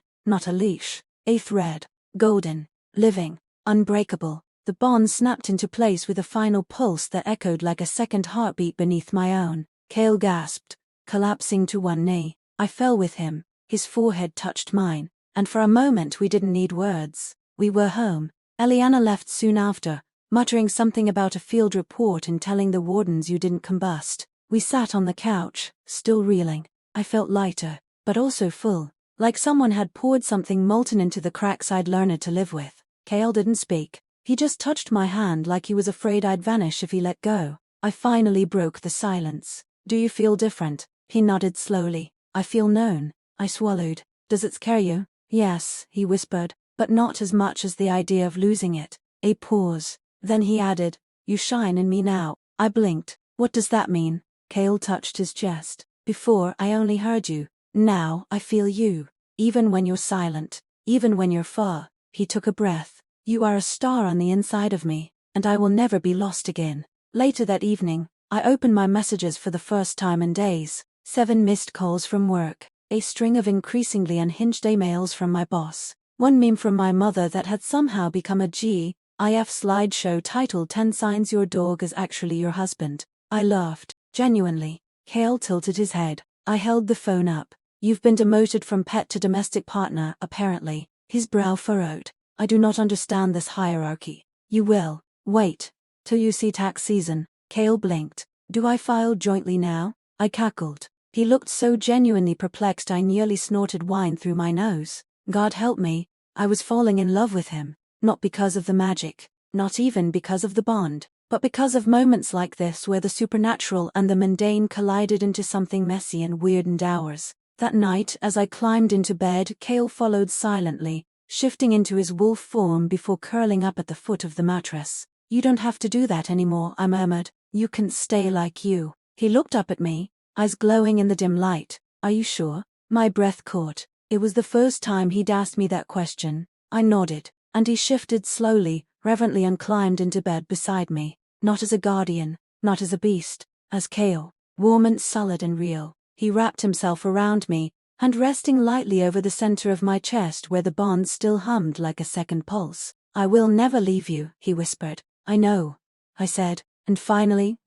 not a leash, a thread, golden, living, unbreakable. The bond snapped into place with a final pulse that echoed like a second heartbeat beneath my own. Kael gasped, collapsing to one knee. I fell with him, his forehead touched mine, and for a moment we didn't need words. We were home. Eliana left soon after, muttering something about a field report and telling the wardens you didn't combust. We sat on the couch, still reeling. I felt lighter, but also full, like someone had poured something molten into the cracks I'd learned to live with. Kael didn't speak. He just touched my hand like he was afraid I'd vanish if he let go. I finally broke the silence. Do you feel different? He nodded slowly. I feel known. I swallowed. Does it scare you? Yes, he whispered, but not as much as the idea of losing it. A pause. Then he added, you shine in me now. I blinked. What does that mean? Kael touched his chest. Before, I only heard you. Now, I feel you. Even when you're silent. Even when you're far. He took a breath. You are a star on the inside of me, and I will never be lost again. Later that evening, I opened my messages for the first time in days. 7 missed calls from work. A string of increasingly unhinged emails from my boss. One meme from my mother that had somehow become a GIF slideshow titled 10 signs your dog is actually your husband. I laughed, genuinely. Kael tilted his head. I held the phone up. You've been demoted from pet to domestic partner, apparently. His brow furrowed. I do not understand this hierarchy. You will. Wait. Till you see tax season. Kael blinked. Do I file jointly now? I cackled. He looked so genuinely perplexed I nearly snorted wine through my nose. God help me. I was falling in love with him. Not because of the magic. Not even because of the bond. But because of moments like this where the supernatural and the mundane collided into something messy and weird and ours. That night, as I climbed into bed, Kael followed silently, shifting into his wolf form before curling up at the foot of the mattress. You don't have to do that anymore, I murmured. You can stay like you. He looked up at me, eyes glowing in the dim light. Are you sure? My breath caught. It was the first time he'd asked me that question. I nodded, and he shifted slowly, reverently, and climbed into bed beside me. Not as a guardian, not as a beast, as Kael, warm and solid and real. He wrapped himself around me, hand resting lightly over the center of my chest where the bond still hummed like a second pulse. I will never leave you, he whispered. I know, I said, and finally,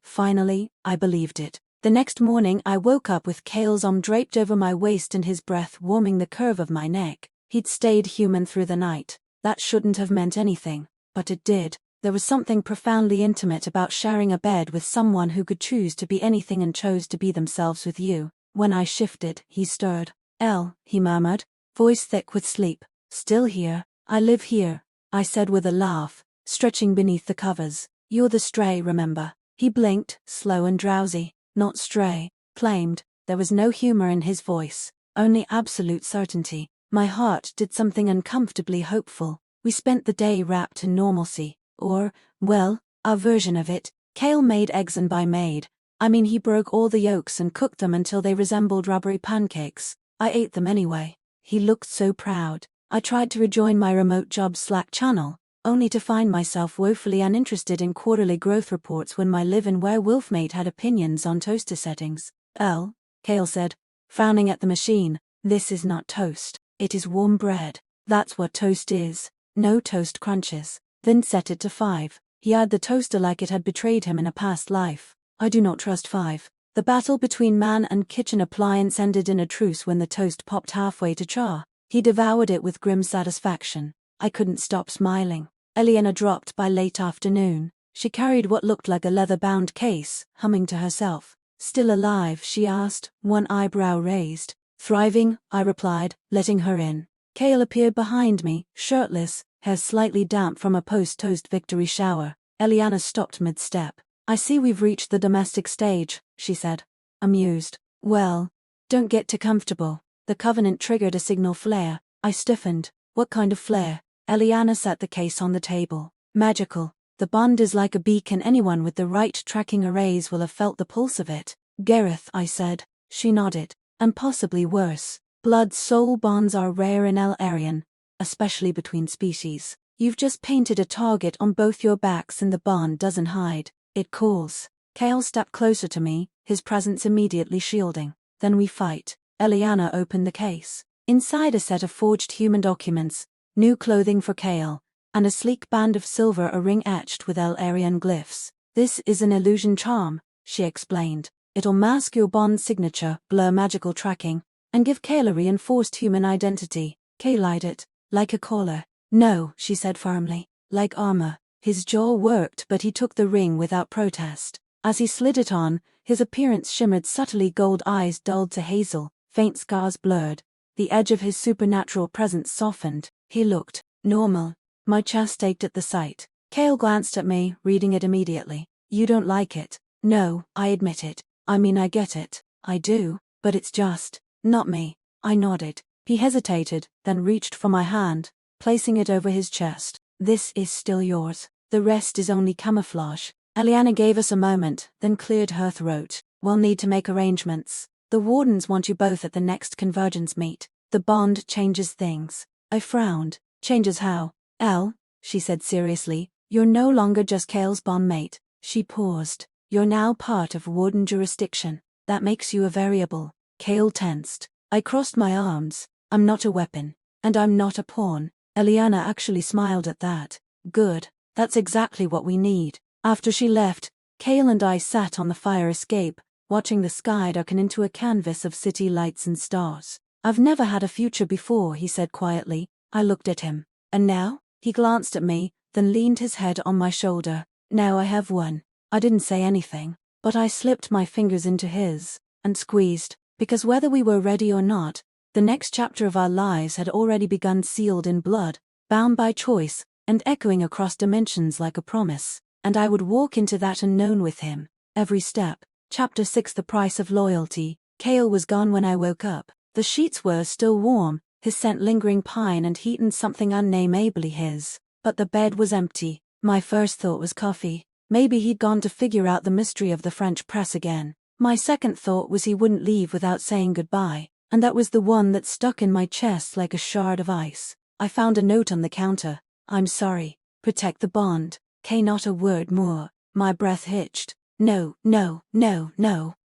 I believed it. The next morning I woke up with Kael's arm draped over my waist and his breath warming the curve of my neck. He'd stayed human through the night. That shouldn't have meant anything, but it did. There was something profoundly intimate about sharing a bed with someone who could choose to be anything and chose to be themselves with you. When I shifted, he stirred. El, he murmured, voice thick with sleep. Still here. I live here, I said with a laugh, stretching beneath the covers. You're the stray, remember? He blinked, slow and drowsy. Not stray, claimed. There was no humor in his voice, only absolute certainty. My heart did something uncomfortably hopeful. We spent the day wrapped in normalcy. Or, well, our version of it. Kael made eggs, and by made, I mean he broke all the yolks and cooked them until they resembled rubbery pancakes. I ate them anyway. He looked so proud. I tried to rejoin my remote job Slack channel, only to find myself woefully uninterested in quarterly growth reports when my live-in werewolf mate had opinions on toaster settings. Kael said, frowning at the machine, this is not toast, it is warm bread. That's what toast is. No toast crunches. Then set it to 5. He eyed the toaster like it had betrayed him in a past life. I do not trust 5. The battle between man and kitchen appliance ended in a truce when the toast popped halfway to char. He devoured it with grim satisfaction. I couldn't stop smiling. Eliana dropped by late afternoon. She carried what looked like a leather-bound case, humming to herself. Still alive, she asked, one eyebrow raised. Thriving, I replied, letting her in. Kael appeared behind me, shirtless, hair slightly damp from a post-toast victory shower. Eliana stopped mid-step. I see we've reached the domestic stage, she said. Amused. Well, don't get too comfortable. The Covenant triggered a signal flare. I stiffened. What kind of flare? Eliana set the case on the table. Magical. The bond is like a beacon. Anyone with the right tracking arrays will have felt the pulse of it. Gareth, I said. She nodded. And possibly worse. Blood-soul bonds are rare in Elarion, especially between species. You've just painted a target on both your backs and the bond doesn't hide. It calls. Kael stepped closer to me, his presence immediately shielding. Then we fight. Eliana opened the case. Inside a set of forged human documents, new clothing for Kael, and a sleek band of silver, a ring etched with Elarion glyphs. This is an illusion charm, she explained. It'll mask your bond signature, blur magical tracking, and give Kael a reinforced human identity. Kael eyed it, like a collar. No, she said firmly, like armor. His jaw worked, but he took the ring without protest. As he slid it on, his appearance shimmered subtly, gold eyes dulled to hazel, faint scars blurred. The edge of his supernatural presence softened. He looked normal. My chest ached at the sight. Kael glanced at me, reading it immediately. You don't like it? No, I admit it. I mean, I get it. I do. But it's just not me. I nodded. He hesitated, then reached for my hand, placing it over his chest. This is still yours. The rest is only camouflage. Eliana gave us a moment, then cleared her throat. We'll need to make arrangements. The wardens want you both at the next convergence meet. The bond changes things. I frowned. Changes how? She said seriously, you're no longer just Kael's bondmate. She paused. You're now part of warden jurisdiction. That makes you a variable. Kael tensed. I crossed my arms. I'm not a weapon. And I'm not a pawn. Eliana actually smiled at that. Good. That's exactly what we need. After she left, Kael and I sat on the fire escape, watching the sky darken into a canvas of city lights and stars. I've never had a future before, he said quietly. I looked at him. And now? He glanced at me, then leaned his head on my shoulder. Now I have one. I didn't say anything, but I slipped my fingers into his, and squeezed, because whether we were ready or not, the next chapter of our lives had already begun, sealed in blood, bound by choice, and echoing across dimensions like a promise. And I would walk into that unknown with him, every step. Chapter 6: The Price of Loyalty. Kael was gone when I woke up. The sheets were still warm, his scent lingering, pine and heat and something unnamably his. But the bed was empty. My first thought was coffee. Maybe he'd gone to figure out the mystery of the French press again. My second thought was he wouldn't leave without saying goodbye, and that was the one that stuck in my chest like a shard of ice. I found a note on the counter. I'm sorry. Protect the bond. K. Not a word more. My breath hitched. No. The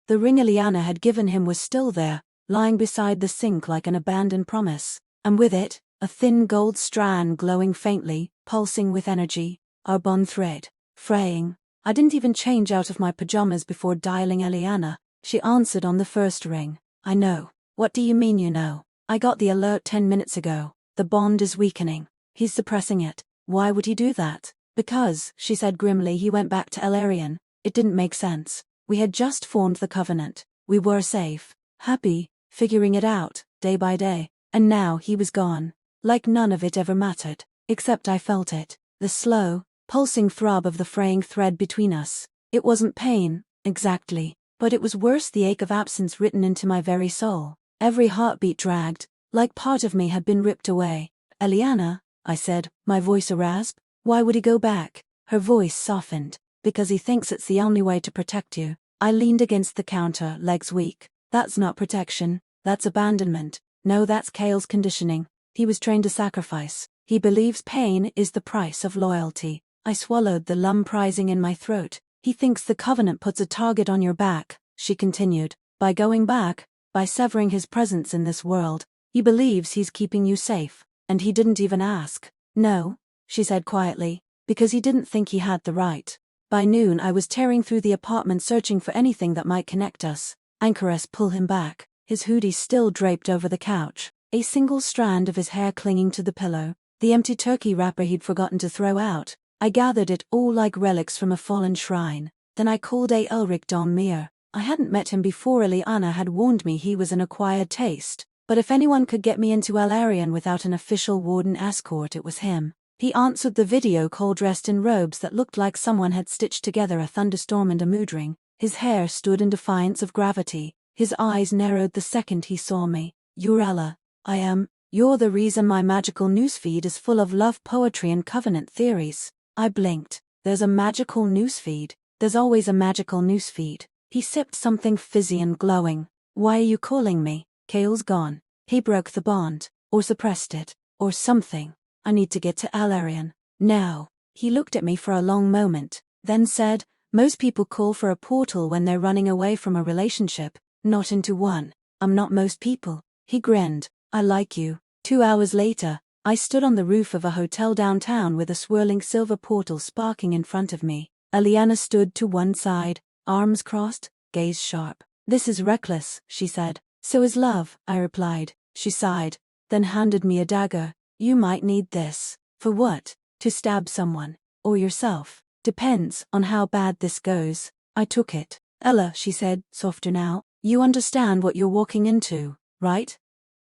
ring Eliana had given him was still there, lying beside the sink like an abandoned promise. And with it, a thin gold strand glowing faintly, pulsing with energy. Our bond thread. Fraying. I didn't even change out of my pajamas before dialing Eliana. She answered on the first ring. I know. What do you mean you know? I got the alert 10 minutes ago. The bond is weakening. He's suppressing it. Why would he do that? Because, she said grimly, he went back to Elarion. It didn't make sense. We had just formed the Covenant. We were safe, happy, figuring it out, day by day. And now he was gone. Like none of it ever mattered. Except I felt it. The slow, pulsing throb of the fraying thread between us. It wasn't pain, exactly. But it was worse, the ache of absence written into my very soul. Every heartbeat dragged, like part of me had been ripped away. Eliana, I said, my voice a rasp. Why would he go back? Her voice softened. Because he thinks it's the only way to protect you. I leaned against the counter, legs weak. That's not protection, that's abandonment. No, that's Kael's conditioning. He was trained to sacrifice. He believes pain is the price of loyalty. I swallowed the lump rising in my throat. He thinks the covenant puts a target on your back, she continued. By going back, by severing his presence in this world, he believes he's keeping you safe. And he didn't even ask. No, she said quietly, because he didn't think he had the right. By noon I was tearing through the apartment searching for anything that might connect us. Anchor us, pull him back, his hoodie still draped over the couch, a single strand of his hair clinging to the pillow, the empty turkey wrapper he'd forgotten to throw out. I gathered it all like relics from a fallen shrine. Then I called Elric Don Mir. I hadn't met him before. Eliana had warned me he was an acquired taste, but if anyone could get me into Elarion without an official warden escort, it was him. He answered the video call dressed in robes that looked like someone had stitched together a thunderstorm and a mood ring. His hair stood in defiance of gravity. His eyes narrowed the second he saw me. You're Ella. I am. You're the reason my magical newsfeed is full of love poetry and covenant theories. I blinked. There's a magical newsfeed. There's always a magical newsfeed. He sipped something fizzy and glowing. Why are you calling me? Kael's gone. He broke the bond. Or suppressed it. Or something. I need to get to Elarion. Now. He looked at me for a long moment, then said, most people call for a portal when they're running away from a relationship, not into one. I'm not most people. He grinned. I like you. 2 hours later, I stood on the roof of a hotel downtown with a swirling silver portal sparking in front of me. Eliana stood to one side, arms crossed, gaze sharp. This is reckless, she said. So is love, I replied. She sighed, then handed me a dagger. You might need this. For what? To stab someone. Or yourself. Depends on how bad this goes. I took it. Ella, she said, softer now, you understand what you're walking into, right?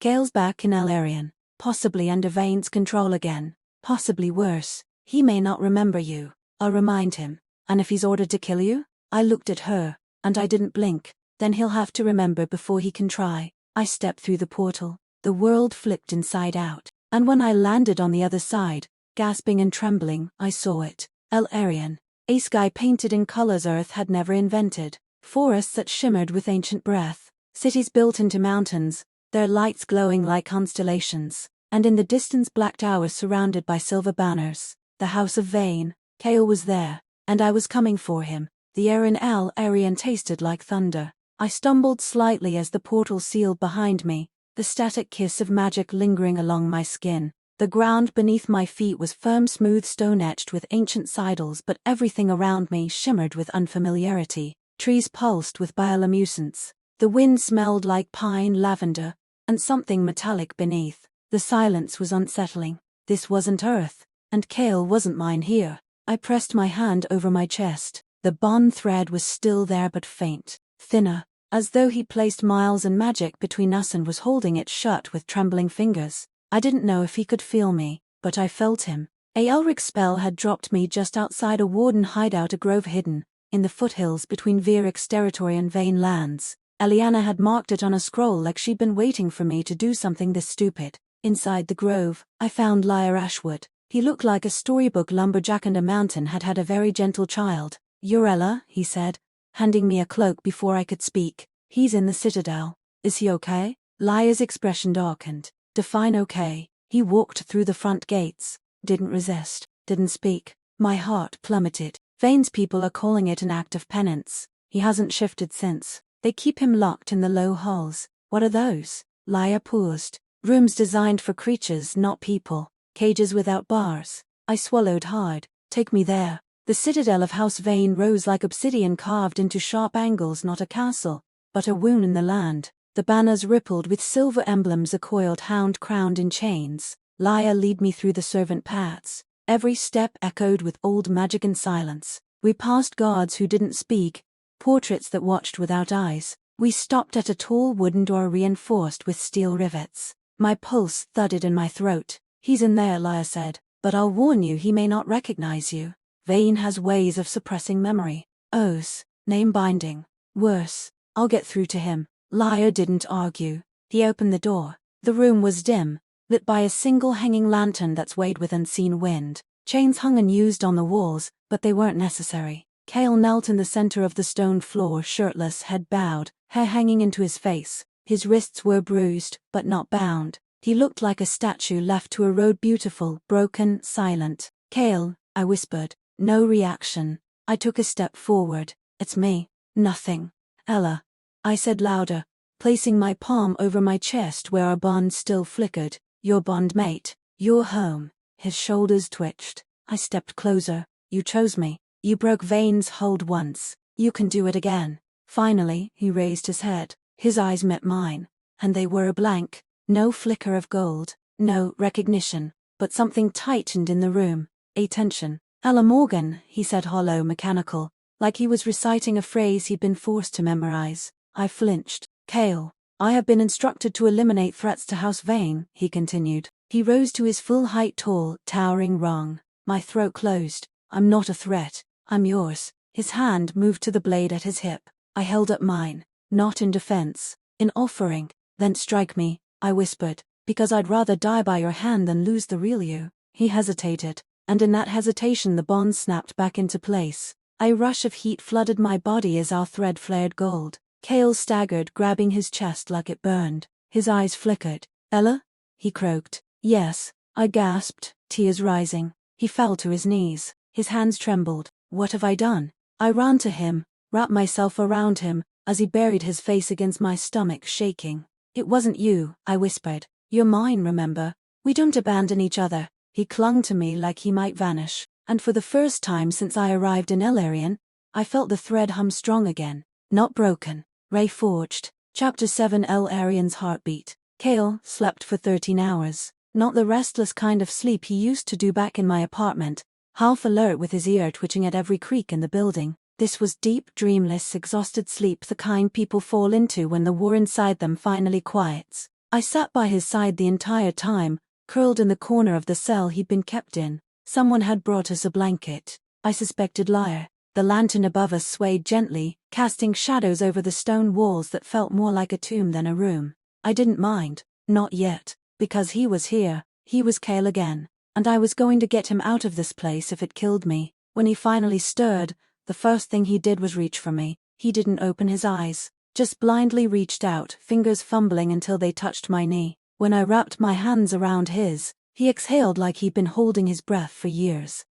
Kael's back in Elarion. Possibly under Vane's control again. Possibly worse. He may not remember you. I'll remind him. And if he's ordered to kill you? I looked at her, and I didn't blink. Then he'll have to remember before he can try. I stepped through the portal. The world flipped inside out. And when I landed on the other side, gasping and trembling, I saw it. Elarion. A sky painted in colors Earth had never invented. Forests that shimmered with ancient breath. Cities built into mountains, their lights glowing like constellations. And in the distance black towers surrounded by silver banners. The house of Vane. Kael was there, and I was coming for him. The air in Elarion tasted like thunder. I stumbled slightly as the portal sealed behind me, the static kiss of magic lingering along my skin. The ground beneath my feet was firm, smooth stone etched with ancient sidles, but everything around me shimmered with unfamiliarity. Trees pulsed with bioluminescence. The wind smelled like pine, lavender, and something metallic beneath. The silence was unsettling. This wasn't Earth, and Kael wasn't mine here. I pressed my hand over my chest. The bond thread was still there but faint, thinner, as though he placed miles and magic between us and was holding it shut with trembling fingers. I didn't know if he could feel me, but I felt him. Elric's spell had dropped me just outside a warden hideout, a grove hidden in the foothills between Viric's territory and Vane lands. Eliana had marked it on a scroll like she'd been waiting for me to do something this stupid. Inside the grove, I found Lyre Ashwood. He looked like a storybook lumberjack, and a mountain had had a very gentle child. You're Ella, he said, handing me a cloak before I could speak. He's in the citadel. Is he okay? Lyre's expression darkened. Define okay. He walked through the front gates. Didn't resist. Didn't speak. My heart plummeted. Vane's people are calling it an act of penance. He hasn't shifted since. They keep him locked in the low halls. What are those? Lyre paused. Rooms designed for creatures, not people. Cages without bars. I swallowed hard. Take me there. The citadel of House Vane rose like obsidian carved into sharp angles, not a castle, but a wound in the land. The banners rippled with silver emblems, a coiled hound crowned in chains. Lyre lead me through the servant paths. Every step echoed with old magic and silence. We passed guards who didn't speak, portraits that watched without eyes. We stopped at a tall wooden door reinforced with steel rivets. My pulse thudded in my throat. He's in there, Lyre said, but I'll warn you, he may not recognize you. Vane has ways of suppressing memory. Oaths, name binding. Worse. I'll get through to him. Liar didn't argue. He opened the door. The room was dim, lit by a single hanging lantern that swayed with unseen wind. Chains hung unused on the walls, but they weren't necessary. Kael knelt in the center of the stone floor, shirtless, head bowed, hair hanging into his face. His wrists were bruised, but not bound. He looked like a statue left to erode, beautiful, broken, silent. Kael, I whispered. No reaction. I took a step forward. It's me. Nothing. Ella. I said louder, placing my palm over my chest where our bond still flickered. Your bondmate. Your home. His shoulders twitched. I stepped closer. You chose me. You broke Vane's hold once. You can do it again. Finally, he raised his head. His eyes met mine. And they were a blank. No flicker of gold. No recognition. But something tightened in the room. A tension. Ella Morgan, he said, hollow, mechanical, like he was reciting a phrase he'd been forced to memorize. I flinched. Kael. I have been instructed to eliminate threats to House Vane, he continued. He rose to his full height, tall, towering wrong. My throat closed. I'm not a threat. I'm yours. His hand moved to the blade at his hip. I held up mine. Not in defense. In offering. Then strike me, I whispered, because I'd rather die by your hand than lose the real you. He hesitated, and in that hesitation the bond snapped back into place. A rush of heat flooded my body as our thread flared gold. Kael staggered, grabbing his chest like it burned. His eyes flickered. Ella? He croaked. Yes, I gasped, tears rising. He fell to his knees. His hands trembled. What have I done? I ran to him, wrapped myself around him, as he buried his face against my stomach, shaking. It wasn't you, I whispered. You're mine, remember? We don't abandon each other. He clung to me like he might vanish, and for the first time since I arrived in Elarion, I felt the thread hum strong again. Not broken. Ray forged. Chapter 7. Elarion's heartbeat. Kael slept for 13 hours. Not the restless kind of sleep he used to do back in my apartment, half alert with his ear twitching at every creak in the building. This was deep, dreamless, exhausted sleep, the kind people fall into when the war inside them finally quiets. I sat by his side the entire time, curled in the corner of the cell he'd been kept in. Someone had brought us a blanket. I suspected liar. The lantern above us swayed gently, casting shadows over the stone walls that felt more like a tomb than a room. I didn't mind. Not yet. Because he was here. He was Kael again. And I was going to get him out of this place if it killed me. When he finally stirred, the first thing he did was reach for me. He didn't open his eyes. Just blindly reached out, fingers fumbling until they touched my knee. When I wrapped my hands around his, he exhaled like he'd been holding his breath for years.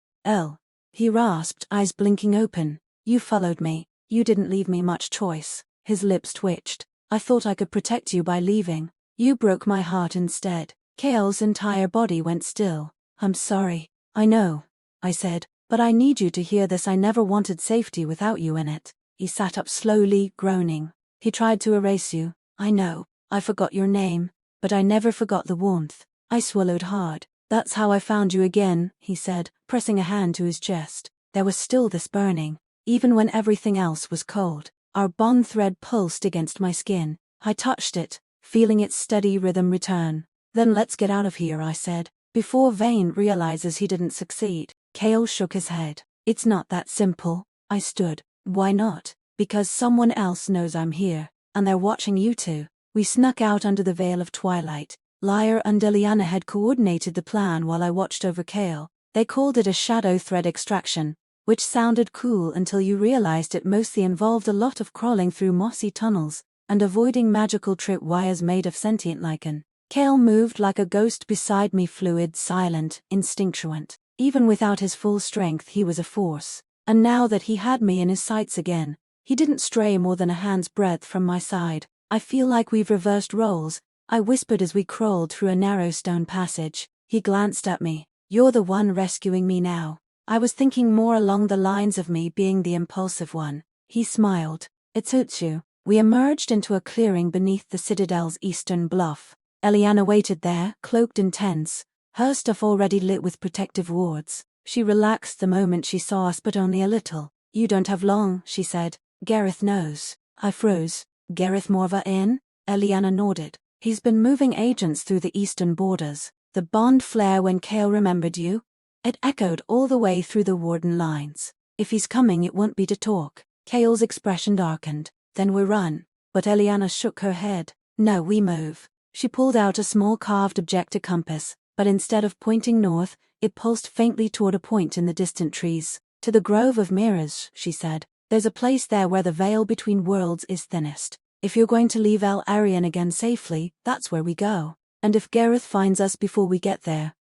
He rasped, eyes blinking open. You followed me. You didn't leave me much choice. His lips twitched. I thought I could protect you by leaving. You broke my heart instead. Kael's entire body went still. I'm sorry. I know, I said, but I need you to hear this. I never wanted safety without you in it. He sat up slowly, groaning. He tried to erase you. I know. I forgot your name. But I never forgot the warmth. I swallowed hard. That's how I found you again, he said, pressing a hand to his chest. There was still this burning, even when everything else was cold. Our bond thread pulsed against my skin. I touched it, feeling its steady rhythm return. Then let's get out of here, I said, before Vane realizes he didn't succeed. Kael shook his head. It's not that simple. I stood. Why not? Because someone else knows I'm here, and they're watching you two. We snuck out under the veil of twilight. Liar and Eliana had coordinated the plan while I watched over Kael. They called it a shadow thread extraction, which sounded cool until you realized it mostly involved a lot of crawling through mossy tunnels and avoiding magical tripwires made of sentient lichen. Kael moved like a ghost beside me, fluid, silent, instinctuant. Even without his full strength he was a force. And now that he had me in his sights again, he didn't stray more than a hand's breadth from my side. I feel like we've reversed roles, I whispered as we crawled through a narrow stone passage. He glanced at me. You're the one rescuing me now. I was thinking more along the lines of me being the impulsive one. He smiled. It suits you. We emerged into a clearing beneath the citadel's eastern bluff. Eliana waited there, cloaked and tense, her stuff already lit with protective wards. She relaxed the moment she saw us, but only a little. You don't have long, she said. Gareth knows. I froze. Gareth Morva in? Eliana nodded. He's been moving agents through the eastern borders. The bond flare when Kael remembered you? It echoed all the way through the warden lines. If he's coming, it won't be to talk. Kael's expression darkened. Then we run. But Eliana shook her head. No, we move. She pulled out a small carved objective compass, but instead of pointing north, it pulsed faintly toward a point in the distant trees. To the Grove of Mirrors, she said. There's a place there where the veil between worlds is thinnest. If you're going to leave Elarion again safely, that's where we go. And if Gareth finds us before we get there?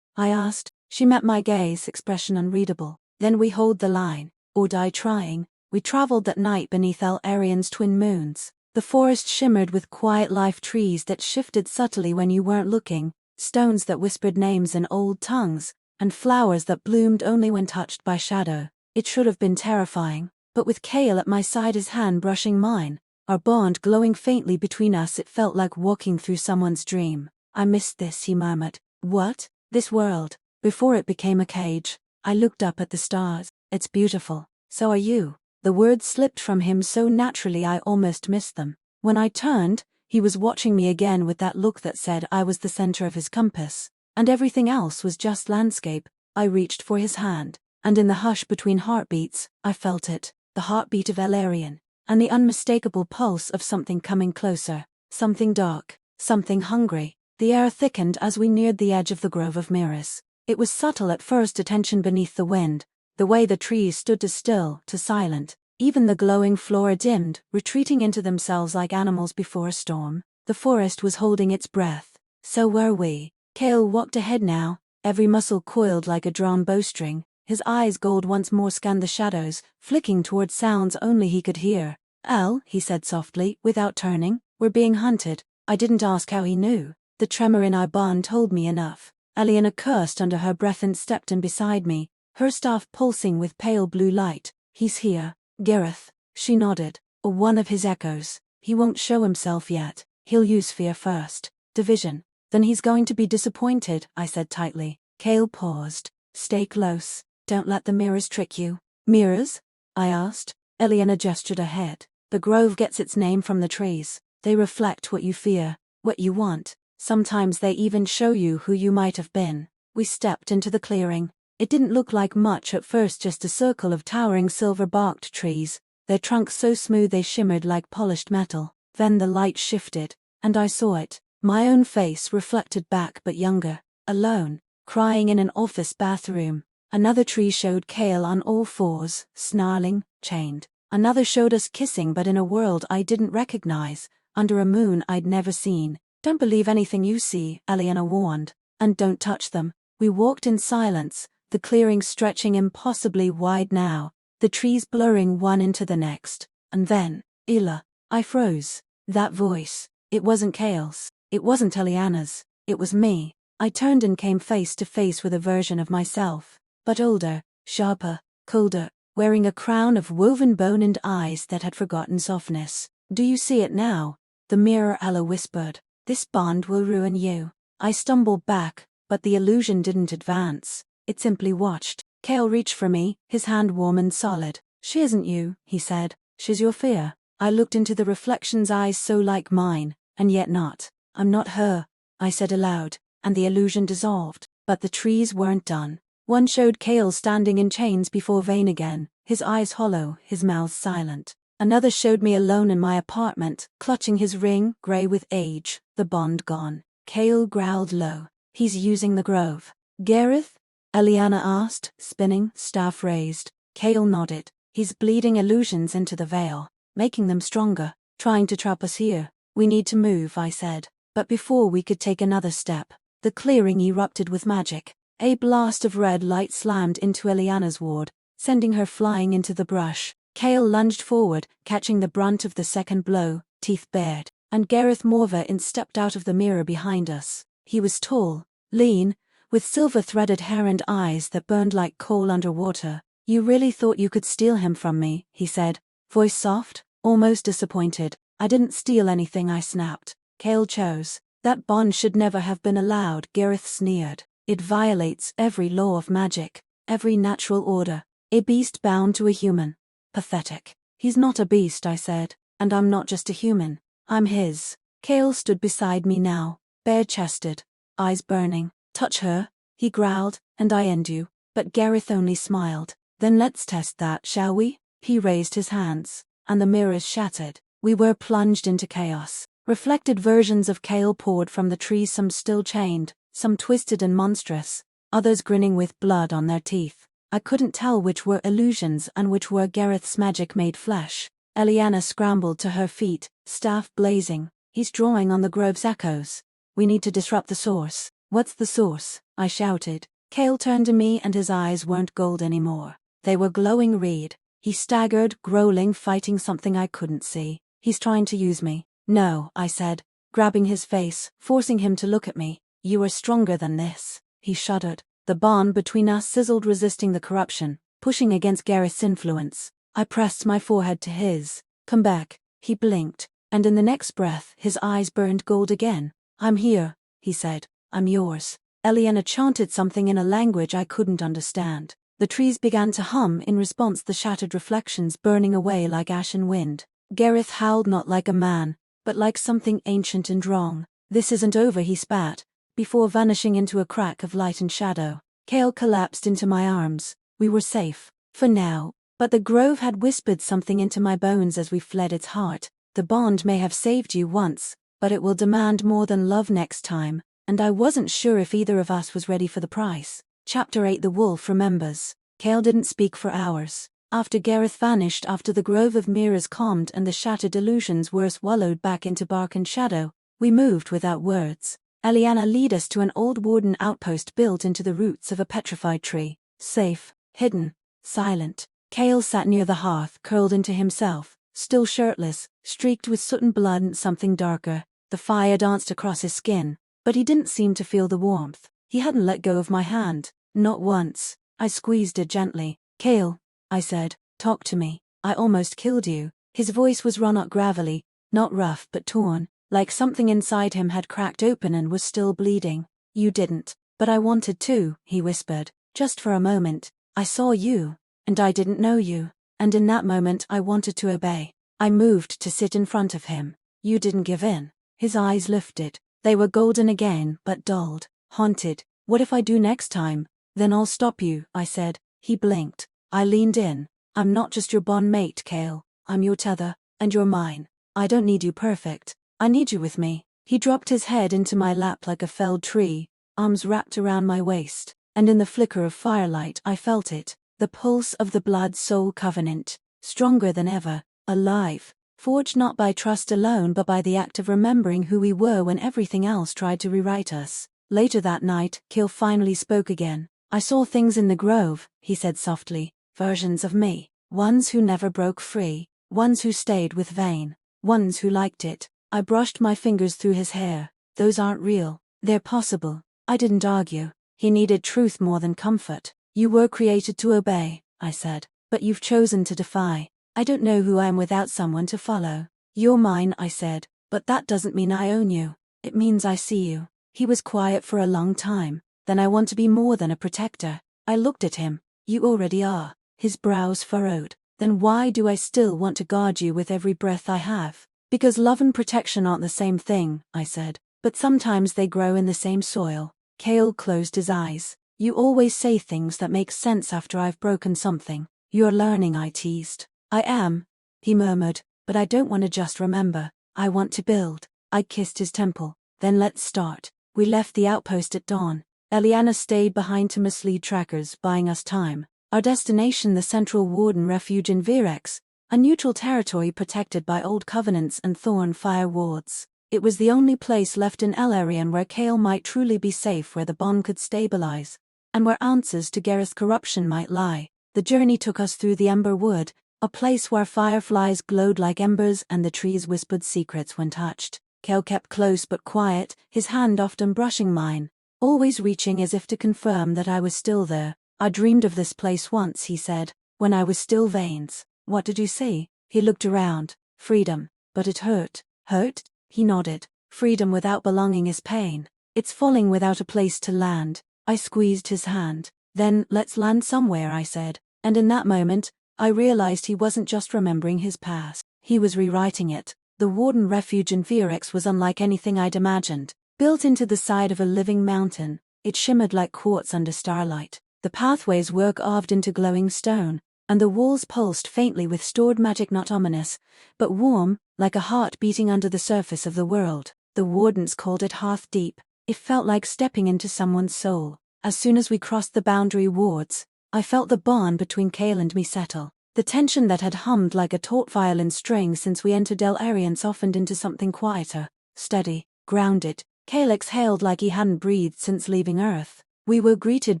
I asked. She met my gaze, expression unreadable. Then we hold the line, or die trying. We traveled that night beneath Elarion's twin moons. The forest shimmered with quiet life, trees that shifted subtly when you weren't looking, stones that whispered names in old tongues, and flowers that bloomed only when touched by shadow. It should have been terrifying, but with Kael at my side, his hand brushing mine, our bond glowing faintly between us, it felt like walking through someone's dream. I missed this, he murmured. What? This world, before it became a cage. I looked up at the stars. It's beautiful. So are you. The words slipped from him so naturally I almost missed them. When I turned, he was watching me again with that look that said I was the center of his compass, and everything else was just landscape. I reached for his hand, and in the hush between heartbeats, I felt it, the heartbeat of Elarion, and the unmistakable pulse of something coming closer, something dark, something hungry. The air thickened as we neared the edge of the Grove of Mirrors. It was subtle at first, a tension beneath the wind, the way the trees stood to still, to silent. Even the glowing flora dimmed, retreating into themselves like animals before a storm. The forest was holding its breath. So were we. Kael walked ahead now, every muscle coiled like a drawn bowstring. His eyes gold once more scanned the shadows, flicking toward sounds only he could hear. El, he said softly, without turning, we're being hunted. I didn't ask how he knew. The tremor in our bond told me enough. Eliana cursed under her breath and stepped in beside me, her staff pulsing with pale blue light. He's here. Gareth, she nodded, or one of his echoes. He won't show himself yet. He'll use fear first. Division. Then he's going to be disappointed, I said tightly. Kael paused. Stay close. Don't let the mirrors trick you. Mirrors? I asked. Eliana gestured ahead. The grove gets its name from the trees. They reflect what you fear, what you want. Sometimes they even show you who you might have been. We stepped into the clearing. It didn't look like much at first, just a circle of towering silver-barked trees, their trunks so smooth they shimmered like polished metal. Then the light shifted, and I saw it, my own face reflected back but younger, alone, crying in an office bathroom. Another tree showed Kael on all fours, snarling, chained. Another showed us kissing, but in a world I didn't recognize, under a moon I'd never seen. Don't believe anything you see, Eliana warned, and don't touch them. We walked in silence, the clearing stretching impossibly wide now, the trees blurring one into the next. And then, Ela, I froze. That voice, it wasn't Kael's, it wasn't Eliana's, it was me. I turned and came face to face with a version of myself, but older, sharper, colder, wearing a crown of woven bone and eyes that had forgotten softness. Do you see it now? The mirror, Ella whispered. This bond will ruin you. I stumbled back, but the illusion didn't advance. It simply watched. Kael reached for me, his hand warm and solid. She isn't you, he said. She's your fear. I looked into the reflection's eyes so like mine, and yet not. I'm not her, I said aloud, and the illusion dissolved. But the trees weren't done. One showed Kael standing in chains before Vane again, his eyes hollow, his mouth silent. Another showed me alone in my apartment, clutching his ring, grey with age, the bond gone. Kael growled low. He's using the grove. Gareth? Eliana asked, spinning, staff raised. Kael nodded. He's bleeding illusions into the veil, making them stronger, trying to trap us here. We need to move, I said. But before we could take another step, the clearing erupted with magic. A blast of red light slammed into Eliana's ward, sending her flying into the brush. Kael lunged forward, catching the brunt of the second blow, teeth bared, and Gareth Morvain stepped out of the mirror behind us. He was tall, lean, with silver-threaded hair and eyes that burned like coal underwater. You really thought you could steal him from me, he said, voice soft, almost disappointed. I didn't steal anything, I snapped. Kael chose. That bond should never have been allowed, Gareth sneered. It violates every law of magic, every natural order. A beast bound to a human. Pathetic. He's not a beast, I said, and I'm not just a human. I'm his. Kael stood beside me now, bare-chested, eyes burning. Touch her, he growled, and I end you. But Gareth only smiled. Then let's test that, shall we? He raised his hands, and the mirrors shattered. We were plunged into chaos. Reflected versions of Kael poured from the trees, some still chained, some twisted and monstrous, others grinning with blood on their teeth. I couldn't tell which were illusions and which were Gareth's magic-made flesh. Eliana scrambled to her feet, staff blazing. He's drawing on the grove's echoes. We need to disrupt the source. What's the source? I shouted. Kael turned to me and his eyes weren't gold anymore. They were glowing red. He staggered, growling, fighting something I couldn't see. He's trying to use me. No, I said, grabbing his face, forcing him to look at me. You are stronger than this. He shuddered. The bond between us sizzled, resisting the corruption, pushing against Gareth's influence. I pressed my forehead to his. Come back. He blinked, and in the next breath his eyes burned gold again. I'm here, he said. I'm yours. Eliana chanted something in a language I couldn't understand. The trees began to hum in response, the shattered reflections burning away like ash in wind. Gareth howled, not like a man, but like something ancient and wrong. This isn't over, he spat, before vanishing into a crack of light and shadow. Kael collapsed into my arms. We were safe, for now, but the grove had whispered something into my bones as we fled its heart. The bond may have saved you once, but it will demand more than love next time, and I wasn't sure if either of us was ready for the price. Chapter 8. The Wolf Remembers. Kael didn't speak for hours. After Gareth vanished, after the grove of mirrors calmed and the shattered illusions were swallowed back into bark and shadow, we moved without words. Eliana led us to an old warden outpost built into the roots of a petrified tree. Safe, hidden, silent. Kael sat near the hearth, curled into himself, still shirtless, streaked with soot and blood and something darker. The fire danced across his skin, but he didn't seem to feel the warmth. He hadn't let go of my hand. Not once. I squeezed it gently. Kael, I said, talk to me. I almost killed you. His voice was run out gravelly, not rough but torn, like something inside him had cracked open and was still bleeding. You didn't, but I wanted to, he whispered. Just for a moment. I saw you, and I didn't know you, and in that moment I wanted to obey. I moved to sit in front of him. You didn't give in. His eyes lifted. They were golden again, but dulled, haunted. What if I do next time? Then I'll stop you, I said. He blinked. I leaned in. I'm not just your bond mate, Kael. I'm your tether, and you're mine. I don't need you perfect. I need you with me. He dropped his head into my lap like a felled tree, arms wrapped around my waist, and in the flicker of firelight I felt it, the pulse of the blood-soul covenant, stronger than ever, alive, forged not by trust alone but by the act of remembering who we were when everything else tried to rewrite us. Later that night, Kael finally spoke again. I saw things in the grove, he said softly, versions of me, ones who never broke free, ones who stayed with Vayne, ones who liked it. I brushed my fingers through his hair. Those aren't real. They're possible. I didn't argue. He needed truth more than comfort. You were created to obey, I said, but you've chosen to defy. I don't know who I am without someone to follow. You're mine, I said, but that doesn't mean I own you. It means I see you. He was quiet for a long time. Then I want to be more than a protector. I looked at him. You already are. His brows furrowed. Then why do I still want to guard you with every breath I have? Because love and protection aren't the same thing, I said, but sometimes they grow in the same soil. Kael closed his eyes. You always say things that make sense after I've broken something. You're learning, I teased. I am, he murmured, but I don't want to just remember. I want to build. I kissed his temple. Then let's start. We left the outpost at dawn. Eliana stayed behind to mislead trackers, buying us time. Our destination, the Central Warden Refuge in Virex, a neutral territory protected by old covenants and thorn fire wards. It was the only place left in Elarion where Kael might truly be safe, where the bond could stabilize, and where answers to Gareth's corruption might lie. The journey took us through the Ember Wood, a place where fireflies glowed like embers and the trees whispered secrets when touched. Kael kept close but quiet, his hand often brushing mine, always reaching as if to confirm that I was still there. I dreamed of this place once, he said, when I was still Vayne's. What did you see? He looked around. Freedom. But it hurt. Hurt? He nodded. Freedom without belonging is pain. It's falling without a place to land. I squeezed his hand. Then, let's land somewhere, I said. And in that moment, I realized he wasn't just remembering his past. He was rewriting it. The Warden Refuge in Virex was unlike anything I'd imagined. Built into the side of a living mountain, it shimmered like quartz under starlight. The pathways were carved into glowing stone, and the walls pulsed faintly with stored magic, not ominous, but warm, like a heart beating under the surface of the world. The wardens called it hearth deep. It felt like stepping into someone's soul. As soon as we crossed the boundary wards, I felt the bond between Kael and me settle. The tension that had hummed like a taut violin string since we entered Elarion softened into something quieter, steady, grounded. Kael exhaled like he hadn't breathed since leaving Earth. We were greeted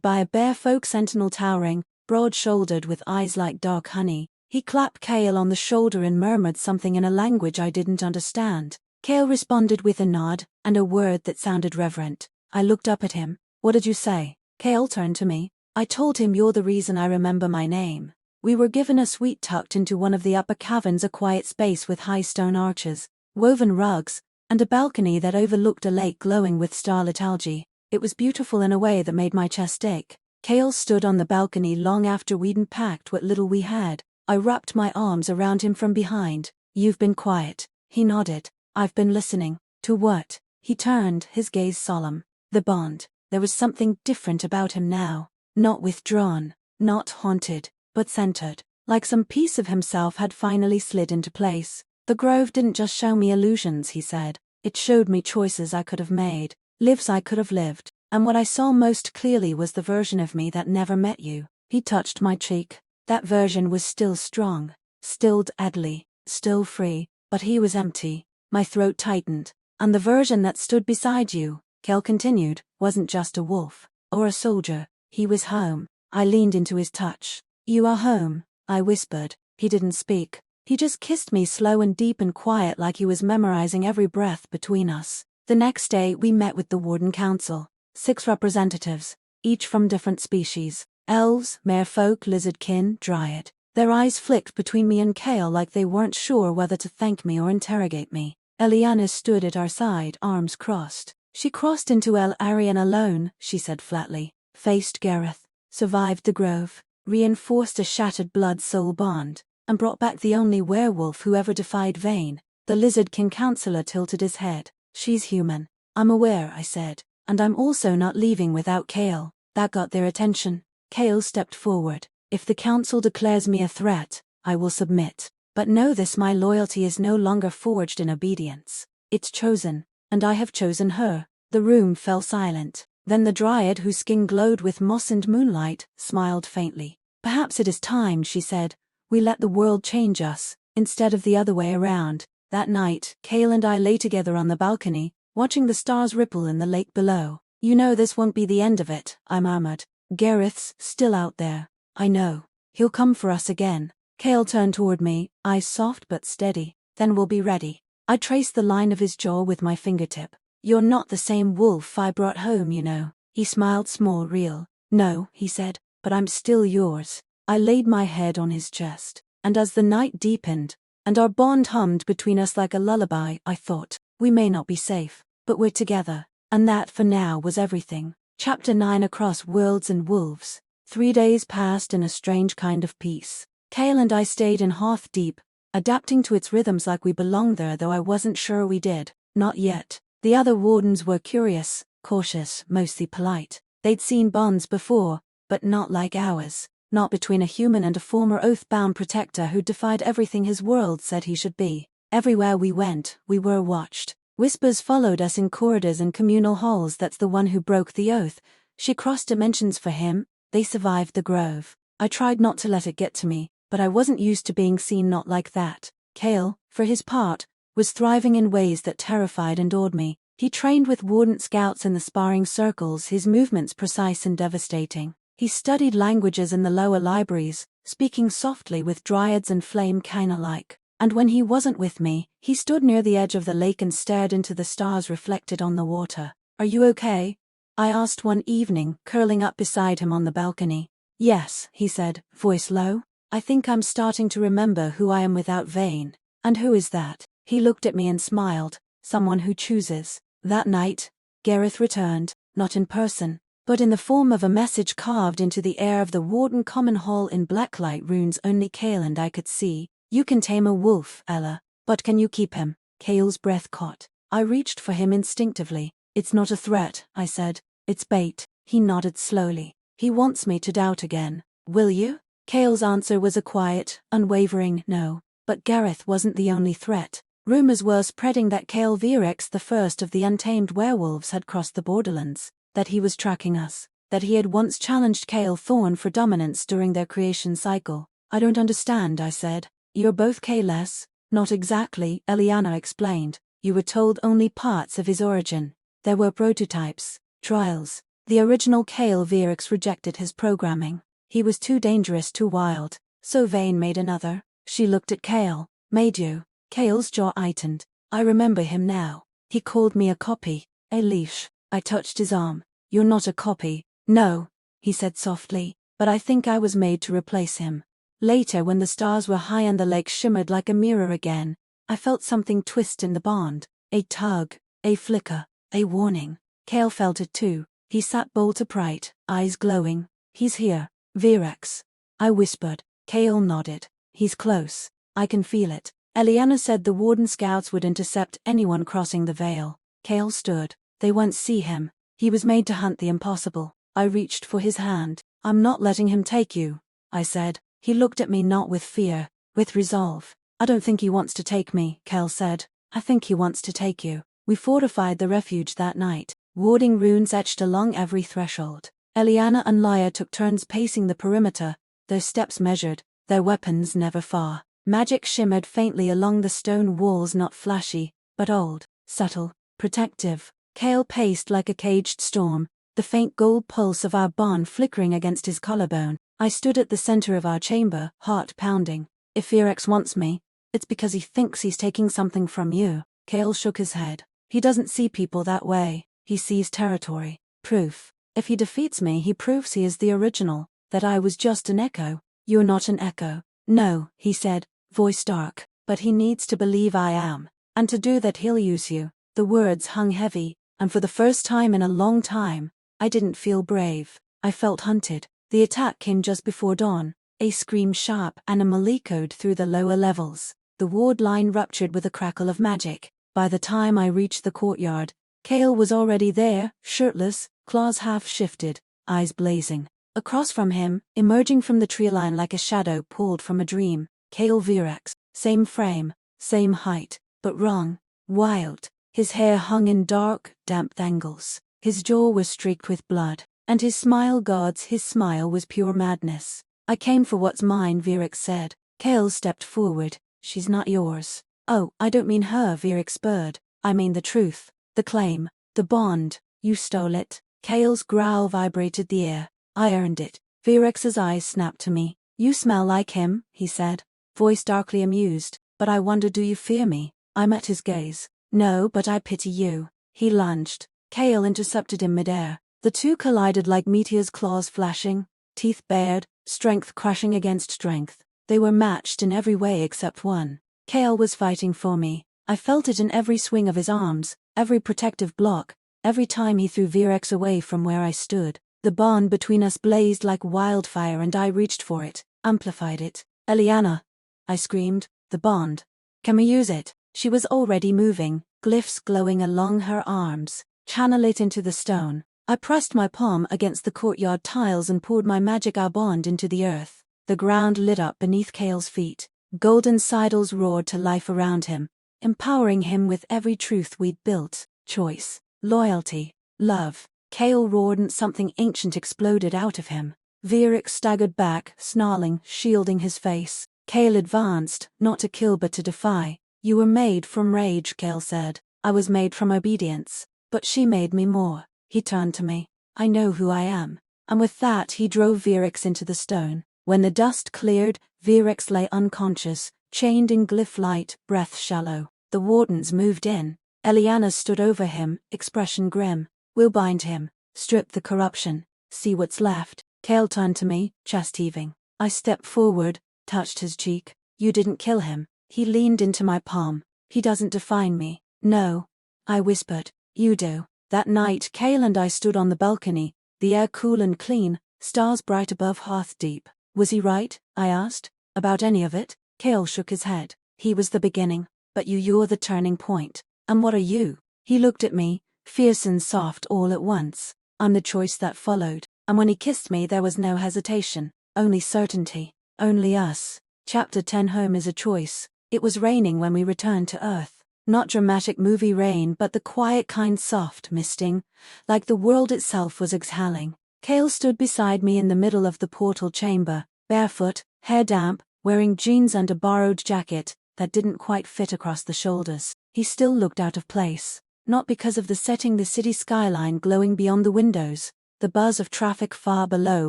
by a bare-folk sentinel towering, broad-shouldered with eyes like dark honey. He clapped Kael on the shoulder and murmured something in a language I didn't understand. Kael responded with a nod, and a word that sounded reverent. I looked up at him. "What did you say?" Kael turned to me. I told him, "You're the reason I remember my name." We were given a suite tucked into one of the upper caverns, a quiet space with high stone arches, woven rugs, and a balcony that overlooked a lake glowing with starlit algae. It was beautiful in a way that made my chest ache. Kael stood on the balcony long after we'd unpacked what little we had. I wrapped my arms around him from behind. "You've been quiet." He nodded. "I've been listening." "To what?" He turned, his gaze solemn. The bond. There was something different about him now. Not withdrawn, not haunted, but centered, like some piece of himself had finally slid into place. "The grove didn't just show me illusions," he said. "It showed me choices I could have made, lives I could have lived, and what I saw most clearly was the version of me that never met you." He touched my cheek. That version was still strong, still deadly, still free, but he was empty. My throat tightened. "And the version that stood beside you," Kael continued, "wasn't just a wolf, or a soldier. He was home." I leaned into his touch. "You are home," I whispered. He didn't speak. He just kissed me slow and deep and quiet, like he was memorizing every breath between us. The next day we met with the Warden Council. 6 representatives, each from different species. Elves, merfolk, lizardkin, dryad. Their eyes flicked between me and Kael like they weren't sure whether to thank me or interrogate me. Eliana stood at our side, arms crossed. "She crossed into Elarion alone," she said flatly. "Faced Gareth, survived the grove, reinforced a shattered blood-soul bond, and brought back the only werewolf who ever defied Vayne." The Lizard King Counselor tilted his head. "She's human." "I'm aware," I said. "And I'm also not leaving without Kael." That got their attention. Kael stepped forward. "If the council declares me a threat, I will submit. But know this, my loyalty is no longer forged in obedience. It's chosen, and I have chosen her." The room fell silent. Then the dryad, whose skin glowed with moss and moonlight, smiled faintly. "Perhaps it is time," she said. "We let the world change us, instead of the other way around." That night, Kael and I lay together on the balcony, watching the stars ripple in the lake below. "You know this won't be the end of it," I murmured. "Gareth's still out there." "I know. He'll come for us again." Kael turned toward me, eyes soft but steady. "Then we'll be ready." I traced the line of his jaw with my fingertip. "You're not the same wolf I brought home, you know." He smiled small, real. "No," he said, "but I'm still yours." I laid my head on his chest, and as the night deepened, and our bond hummed between us like a lullaby, I thought, we may not be safe, but we're together. And that, for now, was everything. Chapter 9. Across Worlds and Wolves. 3 days passed in a strange kind of peace. Kael and I stayed in Hearth Deep, adapting to its rhythms like we belonged there, though I wasn't sure we did. Not yet. The other wardens were curious, cautious, mostly polite. They'd seen bonds before, but not like ours. Not between a human and a former oath-bound protector who defied everything his world said he should be. Everywhere we went, we were watched. Whispers followed us in corridors and communal halls. "That's the one who broke the oath. She crossed dimensions for him. They survived the grove." I tried not to let it get to me, but I wasn't used to being seen not like that. Kael, for his part, was thriving in ways that terrified and awed me. He trained with Warden scouts in the sparring circles, his movements precise and devastating. He studied languages in the lower libraries, speaking softly with dryads and flame kinda like. And when he wasn't with me, he stood near the edge of the lake and stared into the stars reflected on the water. "Are you okay?" I asked one evening, curling up beside him on the balcony. "Yes," he said, voice low. "I think I'm starting to remember who I am without Vayne." "And who is that?" He looked at me and smiled. "Someone who chooses." That night, Gareth returned, not in person, but in the form of a message carved into the air of the Warden Common Hall in blacklight runes only Kael and I could see. "You can tame a wolf, Ella, but can you keep him?" Kael's breath caught. I reached for him instinctively. "It's not a threat," I said. "It's bait." He nodded slowly. "He wants me to doubt again." "Will you?" Kael's answer was a quiet, unwavering no. But Gareth wasn't the only threat. Rumors were spreading that Kael Virex, the first of the untamed werewolves, had crossed the borderlands, that he was tracking us, that he had once challenged Kael Thorn for dominance during their creation cycle. I don't understand, I said. You're both Kaeless? Not exactly, Eliana explained. You were told only parts of his origin. There were prototypes, trials. The original Kael Virex rejected his programming. He was too dangerous, too wild. So Vane made another. She looked at Kael. Made you? Kael's jaw tightened. I remember him now. He called me a copy, a leash. I touched his arm. You're not a copy. No, he said softly, but I think I was made to replace him. Later, when the stars were high and the lake shimmered like a mirror again, I felt something twist in the bond. A tug, a flicker, a warning. Kael felt it too. He sat bolt upright, eyes glowing. He's here, Virex. I whispered. Kael nodded. He's close. I can feel it. Eliana said the Warden scouts would intercept anyone crossing the Vale. Kael stood. They won't see him. He was made to hunt the impossible. I reached for his hand. I'm not letting him take you, I said. He looked at me, not with fear, with resolve. I don't think he wants to take me, Kael said. I think he wants to take you. We fortified the refuge that night, warding runes etched along every threshold. Eliana and Lyra took turns pacing the perimeter, their steps measured, their weapons never far. Magic shimmered faintly along the stone walls, not flashy, but old, subtle, protective. Kael paced like a caged storm, the faint gold pulse of our bond flickering against his collarbone. I stood at the center of our chamber, heart pounding. If Virex wants me, it's because he thinks he's taking something from you. Kael shook his head. He doesn't see people that way. He sees territory. Proof. If he defeats me, he proves he is the original, that I was just an echo. You're not an echo. No, he said, voice dark, but he needs to believe I am. And to do that he'll use you. The words hung heavy, and for the first time in a long time, I didn't feel brave. I felt hunted. The attack came just before dawn. A scream sharp animal echoed through the lower levels. The ward line ruptured with a crackle of magic. By the time I reached the courtyard, Kael was already there, shirtless, claws half shifted, eyes blazing. Across from him, emerging from the tree line like a shadow pulled from a dream, Kael Virex. Same frame, same height, but wrong, wild. His hair hung in dark, damp angles. His jaw was streaked with blood. And his smile, gods, his smile was pure madness. I came for what's mine, Virex said. Kael stepped forward. She's not yours. Oh, I don't mean her, Virex spurred. I mean the truth, the claim, the bond. You stole it. Kael's growl vibrated the air. I earned it. Virex's eyes snapped to me. You smell like him, he said, voice darkly amused. But I wonder, do you fear me? I met his gaze. No, but I pity you. He lunged. Kael intercepted in midair. The two collided like meteors, claws flashing, teeth bared, strength crashing against strength. They were matched in every way except one. Kael was fighting for me. I felt it in every swing of his arms, every protective block, every time he threw Virex away from where I stood. The bond between us blazed like wildfire and I reached for it, amplified it. Eliana, I screamed, the bond. Can we use it? She was already moving, glyphs glowing along her arms. Channel it into the stone. I pressed my palm against the courtyard tiles and poured my magic bond into the earth. The ground lit up beneath Kael's feet. Golden sidles roared to life around him, empowering him with every truth we'd built. Choice, loyalty, love. Kael roared and something ancient exploded out of him. Virex staggered back, snarling, shielding his face. Kael advanced, not to kill but to defy. You were made from rage, Kael said. I was made from obedience. But she made me more. He turned to me. I know who I am. And with that he drove Virex into the stone. When the dust cleared, Virex lay unconscious, chained in glyph light, breath shallow. The wardens moved in. Eliana stood over him, expression grim. We'll bind him, strip the corruption, see what's left. Kael turned to me, chest heaving. I stepped forward, touched his cheek. You didn't kill him. He leaned into my palm. He doesn't define me. No. I whispered. You do. That night Kael and I stood on the balcony, the air cool and clean, stars bright above hearth deep. Was he right? I asked. About any of it? Kael shook his head. He was the beginning, but you're the turning point. And what are you? He looked at me, fierce and soft all at once. I'm the choice that followed, and when he kissed me there was no hesitation. only certainty, only us. Chapter 10. Home is a choice. It was raining when we returned to Earth. Not dramatic movie rain, but the quiet kind, soft, misting, like the world itself was exhaling. Kael stood beside me in the middle of the portal chamber, barefoot, hair damp, wearing jeans and a borrowed jacket that didn't quite fit across the shoulders. He still looked out of place, not because of the setting, the city skyline glowing beyond the windows, the buzz of traffic far below,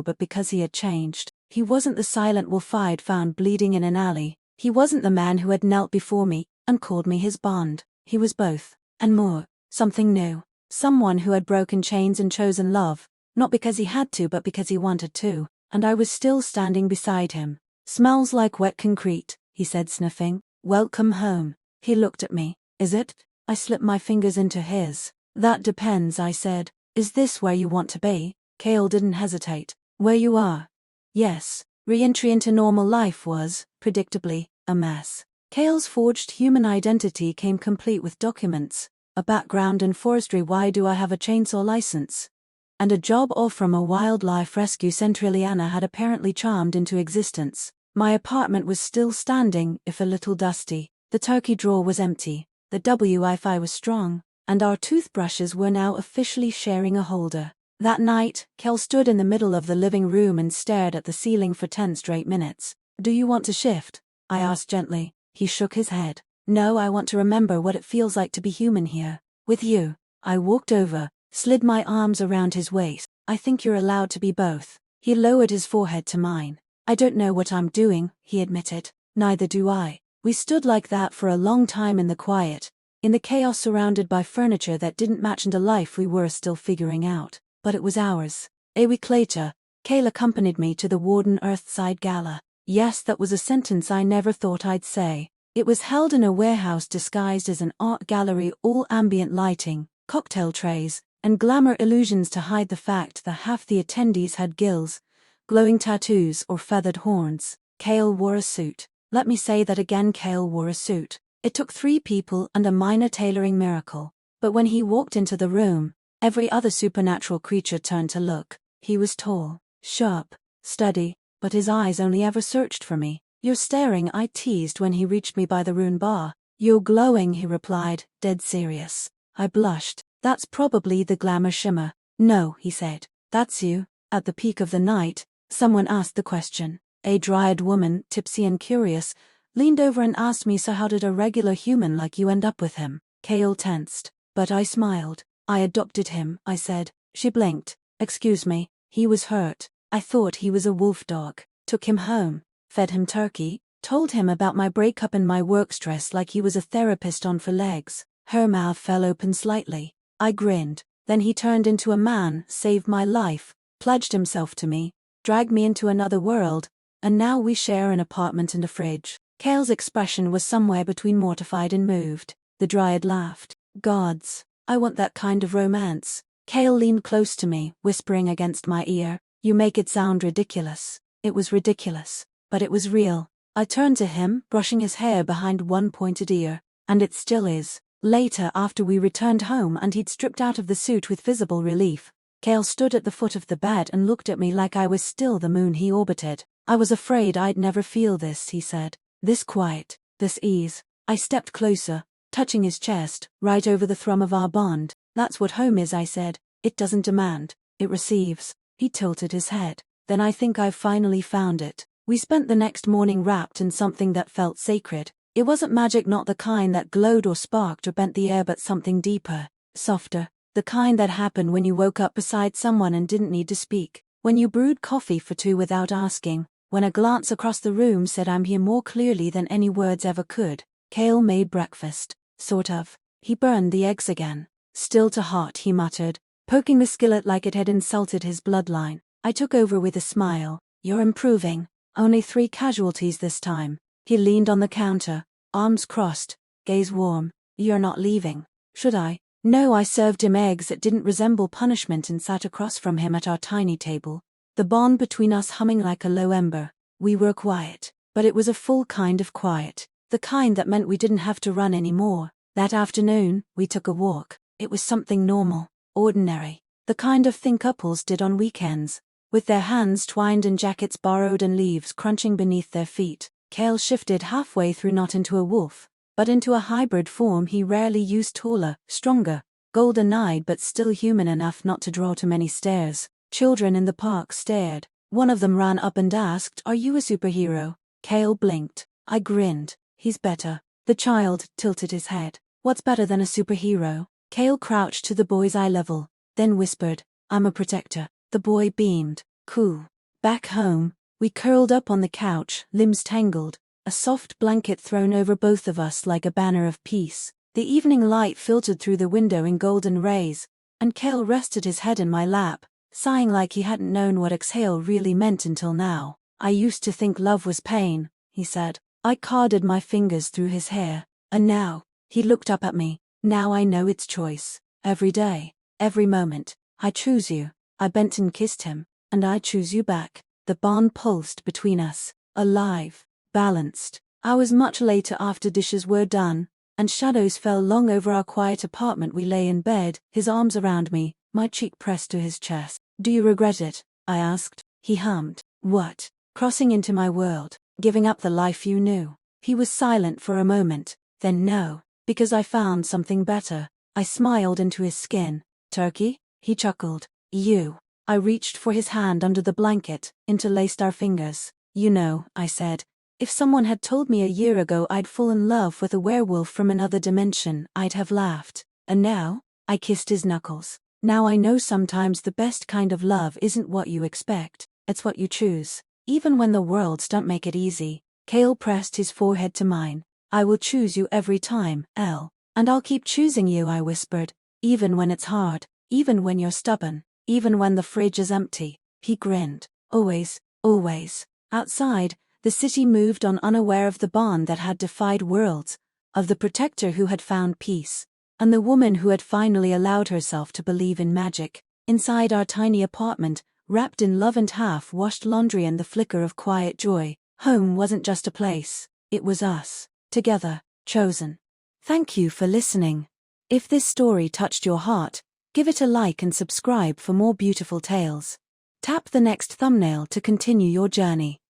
but because he had changed. He wasn't the silent wolf I'd found bleeding in an alley. He wasn't the man who had knelt before me and called me his bond. He was both, and more, something new. Someone who had broken chains and chosen love, not because he had to but because he wanted to. And I was still standing beside him. "Smells like wet concrete," he said, sniffing. "Welcome home." He looked at me. "Is it?" I slipped my fingers into his. "That depends," I said. "Is this where you want to be?" Kael didn't hesitate. "Where you are?" Yes. Re-entry into normal life was, predictably, a mess. Kael's forged human identity came complete with documents, a background in forestry. Why do I have a chainsaw license? And a job offer from a wildlife rescue center Eliana had apparently charmed into existence. My apartment was still standing, if a little dusty. The turkey drawer was empty. The Wi-Fi was strong, and our toothbrushes were now officially sharing a holder. That night, Kael stood in the middle of the living room and stared at the ceiling for 10 straight minutes. "Do you want to shift?" I asked gently. He shook his head. "No, I want to remember what it feels like to be human here. With you." I walked over, slid my arms around his waist. "I think you're allowed to be both." He lowered his forehead to mine. "I don't know what I'm doing," he admitted. "Neither do I." We stood like that for a long time in the quiet, in the chaos, surrounded by furniture that didn't match and a life we were still figuring out. But it was ours. A week later, Kael accompanied me to the Warden Earthside Gala. Yes, that was a sentence I never thought I'd say. It was held in a warehouse disguised as an art gallery, all ambient lighting, cocktail trays, and glamour illusions to hide the fact that half the attendees had gills, glowing tattoos, or feathered horns. Kael wore a suit. Let me say that again, Kael wore a suit. It took 3 people and a minor tailoring miracle. But when he walked into the room, every other supernatural creature turned to look. He was tall, sharp, steady, but his eyes only ever searched for me. "You're staring," I teased when he reached me by the rune bar. "You're glowing," he replied, dead serious. I blushed. "That's probably the glamour shimmer." "No," he said. "That's you." At the peak of the night, someone asked the question. A dryad woman, tipsy and curious, leaned over and asked me, "So how did a regular human like you end up with him?" Kael tensed, but I smiled. "I adopted him," I said. She blinked. "Excuse me." He was hurt. "I thought he was a wolfdog." "Took him home, fed him turkey, told him about my breakup and my work stress like he was a therapist on 4 legs." Her mouth fell open slightly. I grinned. "Then he turned into a man, saved my life, pledged himself to me, dragged me into another world, and now we share an apartment and a fridge." Kael's expression was somewhere between mortified and moved. The dryad laughed. "Gods, I want that kind of romance." Kael leaned close to me, whispering against my ear. "You make it sound ridiculous." It was ridiculous, but it was real. I turned to him, brushing his hair behind one pointed ear. "And it still is." Later, after we returned home and he'd stripped out of the suit with visible relief, Kael stood at the foot of the bed and looked at me like I was still the moon he orbited. "I was afraid I'd never feel this," he said. "This quiet, this ease." I stepped closer, touching his chest, right over the thrum of our bond. "That's what home is," I said. "It doesn't demand, it receives." He tilted his head. "Then I think I've finally found it." We spent the next morning wrapped in something that felt sacred. It wasn't magic, not the kind that glowed or sparked or bent the air, but something deeper, softer, the kind that happened when you woke up beside someone and didn't need to speak, when you brewed coffee for 2 without asking, when a glance across the room said "I'm here" more clearly than any words ever could. Kael made breakfast. Sort of. He burned the eggs again. "Still too hot," he muttered, poking the skillet like it had insulted his bloodline. I took over with a smile. "You're improving. Only 3 casualties this time." He leaned on the counter, arms crossed, gaze warm. "You're not leaving." "Should I?" No, I served him eggs that didn't resemble punishment and sat across from him at our tiny table, the bond between us humming like a low ember. We were quiet, but it was a full kind of quiet, the kind that meant we didn't have to run anymore. That afternoon, we took a walk. It was something normal, ordinary, the kind of thing couples did on weekends. with their hands twined in jackets borrowed and leaves crunching beneath their feet. Kael shifted halfway through, not into a wolf, but into a hybrid form he rarely used, taller, stronger, golden-eyed but still human enough not to draw too many stares. Children in the park stared. One of them ran up and asked, "Are you a superhero?" Kael blinked. I grinned. "He's better." The child tilted his head. "What's better than a superhero?" Kael crouched to the boy's eye level, then whispered, "I'm a protector." The boy beamed. "Cool." Back home, we curled up on the couch, limbs tangled, a soft blanket thrown over both of us like a banner of peace. The evening light filtered through the window in golden rays, and Kael rested his head in my lap, sighing like he hadn't known what exhale really meant until now. "I used to think love was pain," he said. I carded my fingers through his hair. "And now," he looked up at me, "now I know it's choice. Every day, every moment, I choose you." I bent and kissed him. "And I choose you back." The bond pulsed between us, alive, balanced. Hours much later, after dishes were done, and shadows fell long over our quiet apartment, we lay in bed, his arms around me, my cheek pressed to his chest. "Do you regret it?" I asked. He hummed. "What?" "Crossing into my world. Giving up the life you knew." He was silent for a moment, then "No, because I found something better." I smiled into his skin. "Turkey?" He chuckled. "You." I reached for his hand under the blanket, interlaced our fingers. "You know," I said, "if someone had told me a year ago I'd fall in love with a werewolf from another dimension, I'd have laughed. And now?" I kissed his knuckles. "Now I know sometimes the best kind of love isn't what you expect, it's what you choose. Even when the worlds don't make it easy." Kael pressed his forehead to mine. "I will choose you every time, El. And I'll keep choosing you," I whispered. "Even when it's hard, even when you're stubborn, even when the fridge is empty." He grinned. "Always, always." Outside, the city moved on, unaware of the bond that had defied worlds, of the protector who had found peace, and the woman who had finally allowed herself to believe in magic. Inside our tiny apartment, wrapped in love and half-washed laundry and the flicker of quiet joy, home wasn't just a place, it was us, together, chosen. Thank you for listening. If this story touched your heart, give it a like and subscribe for more beautiful tales. Tap the next thumbnail to continue your journey.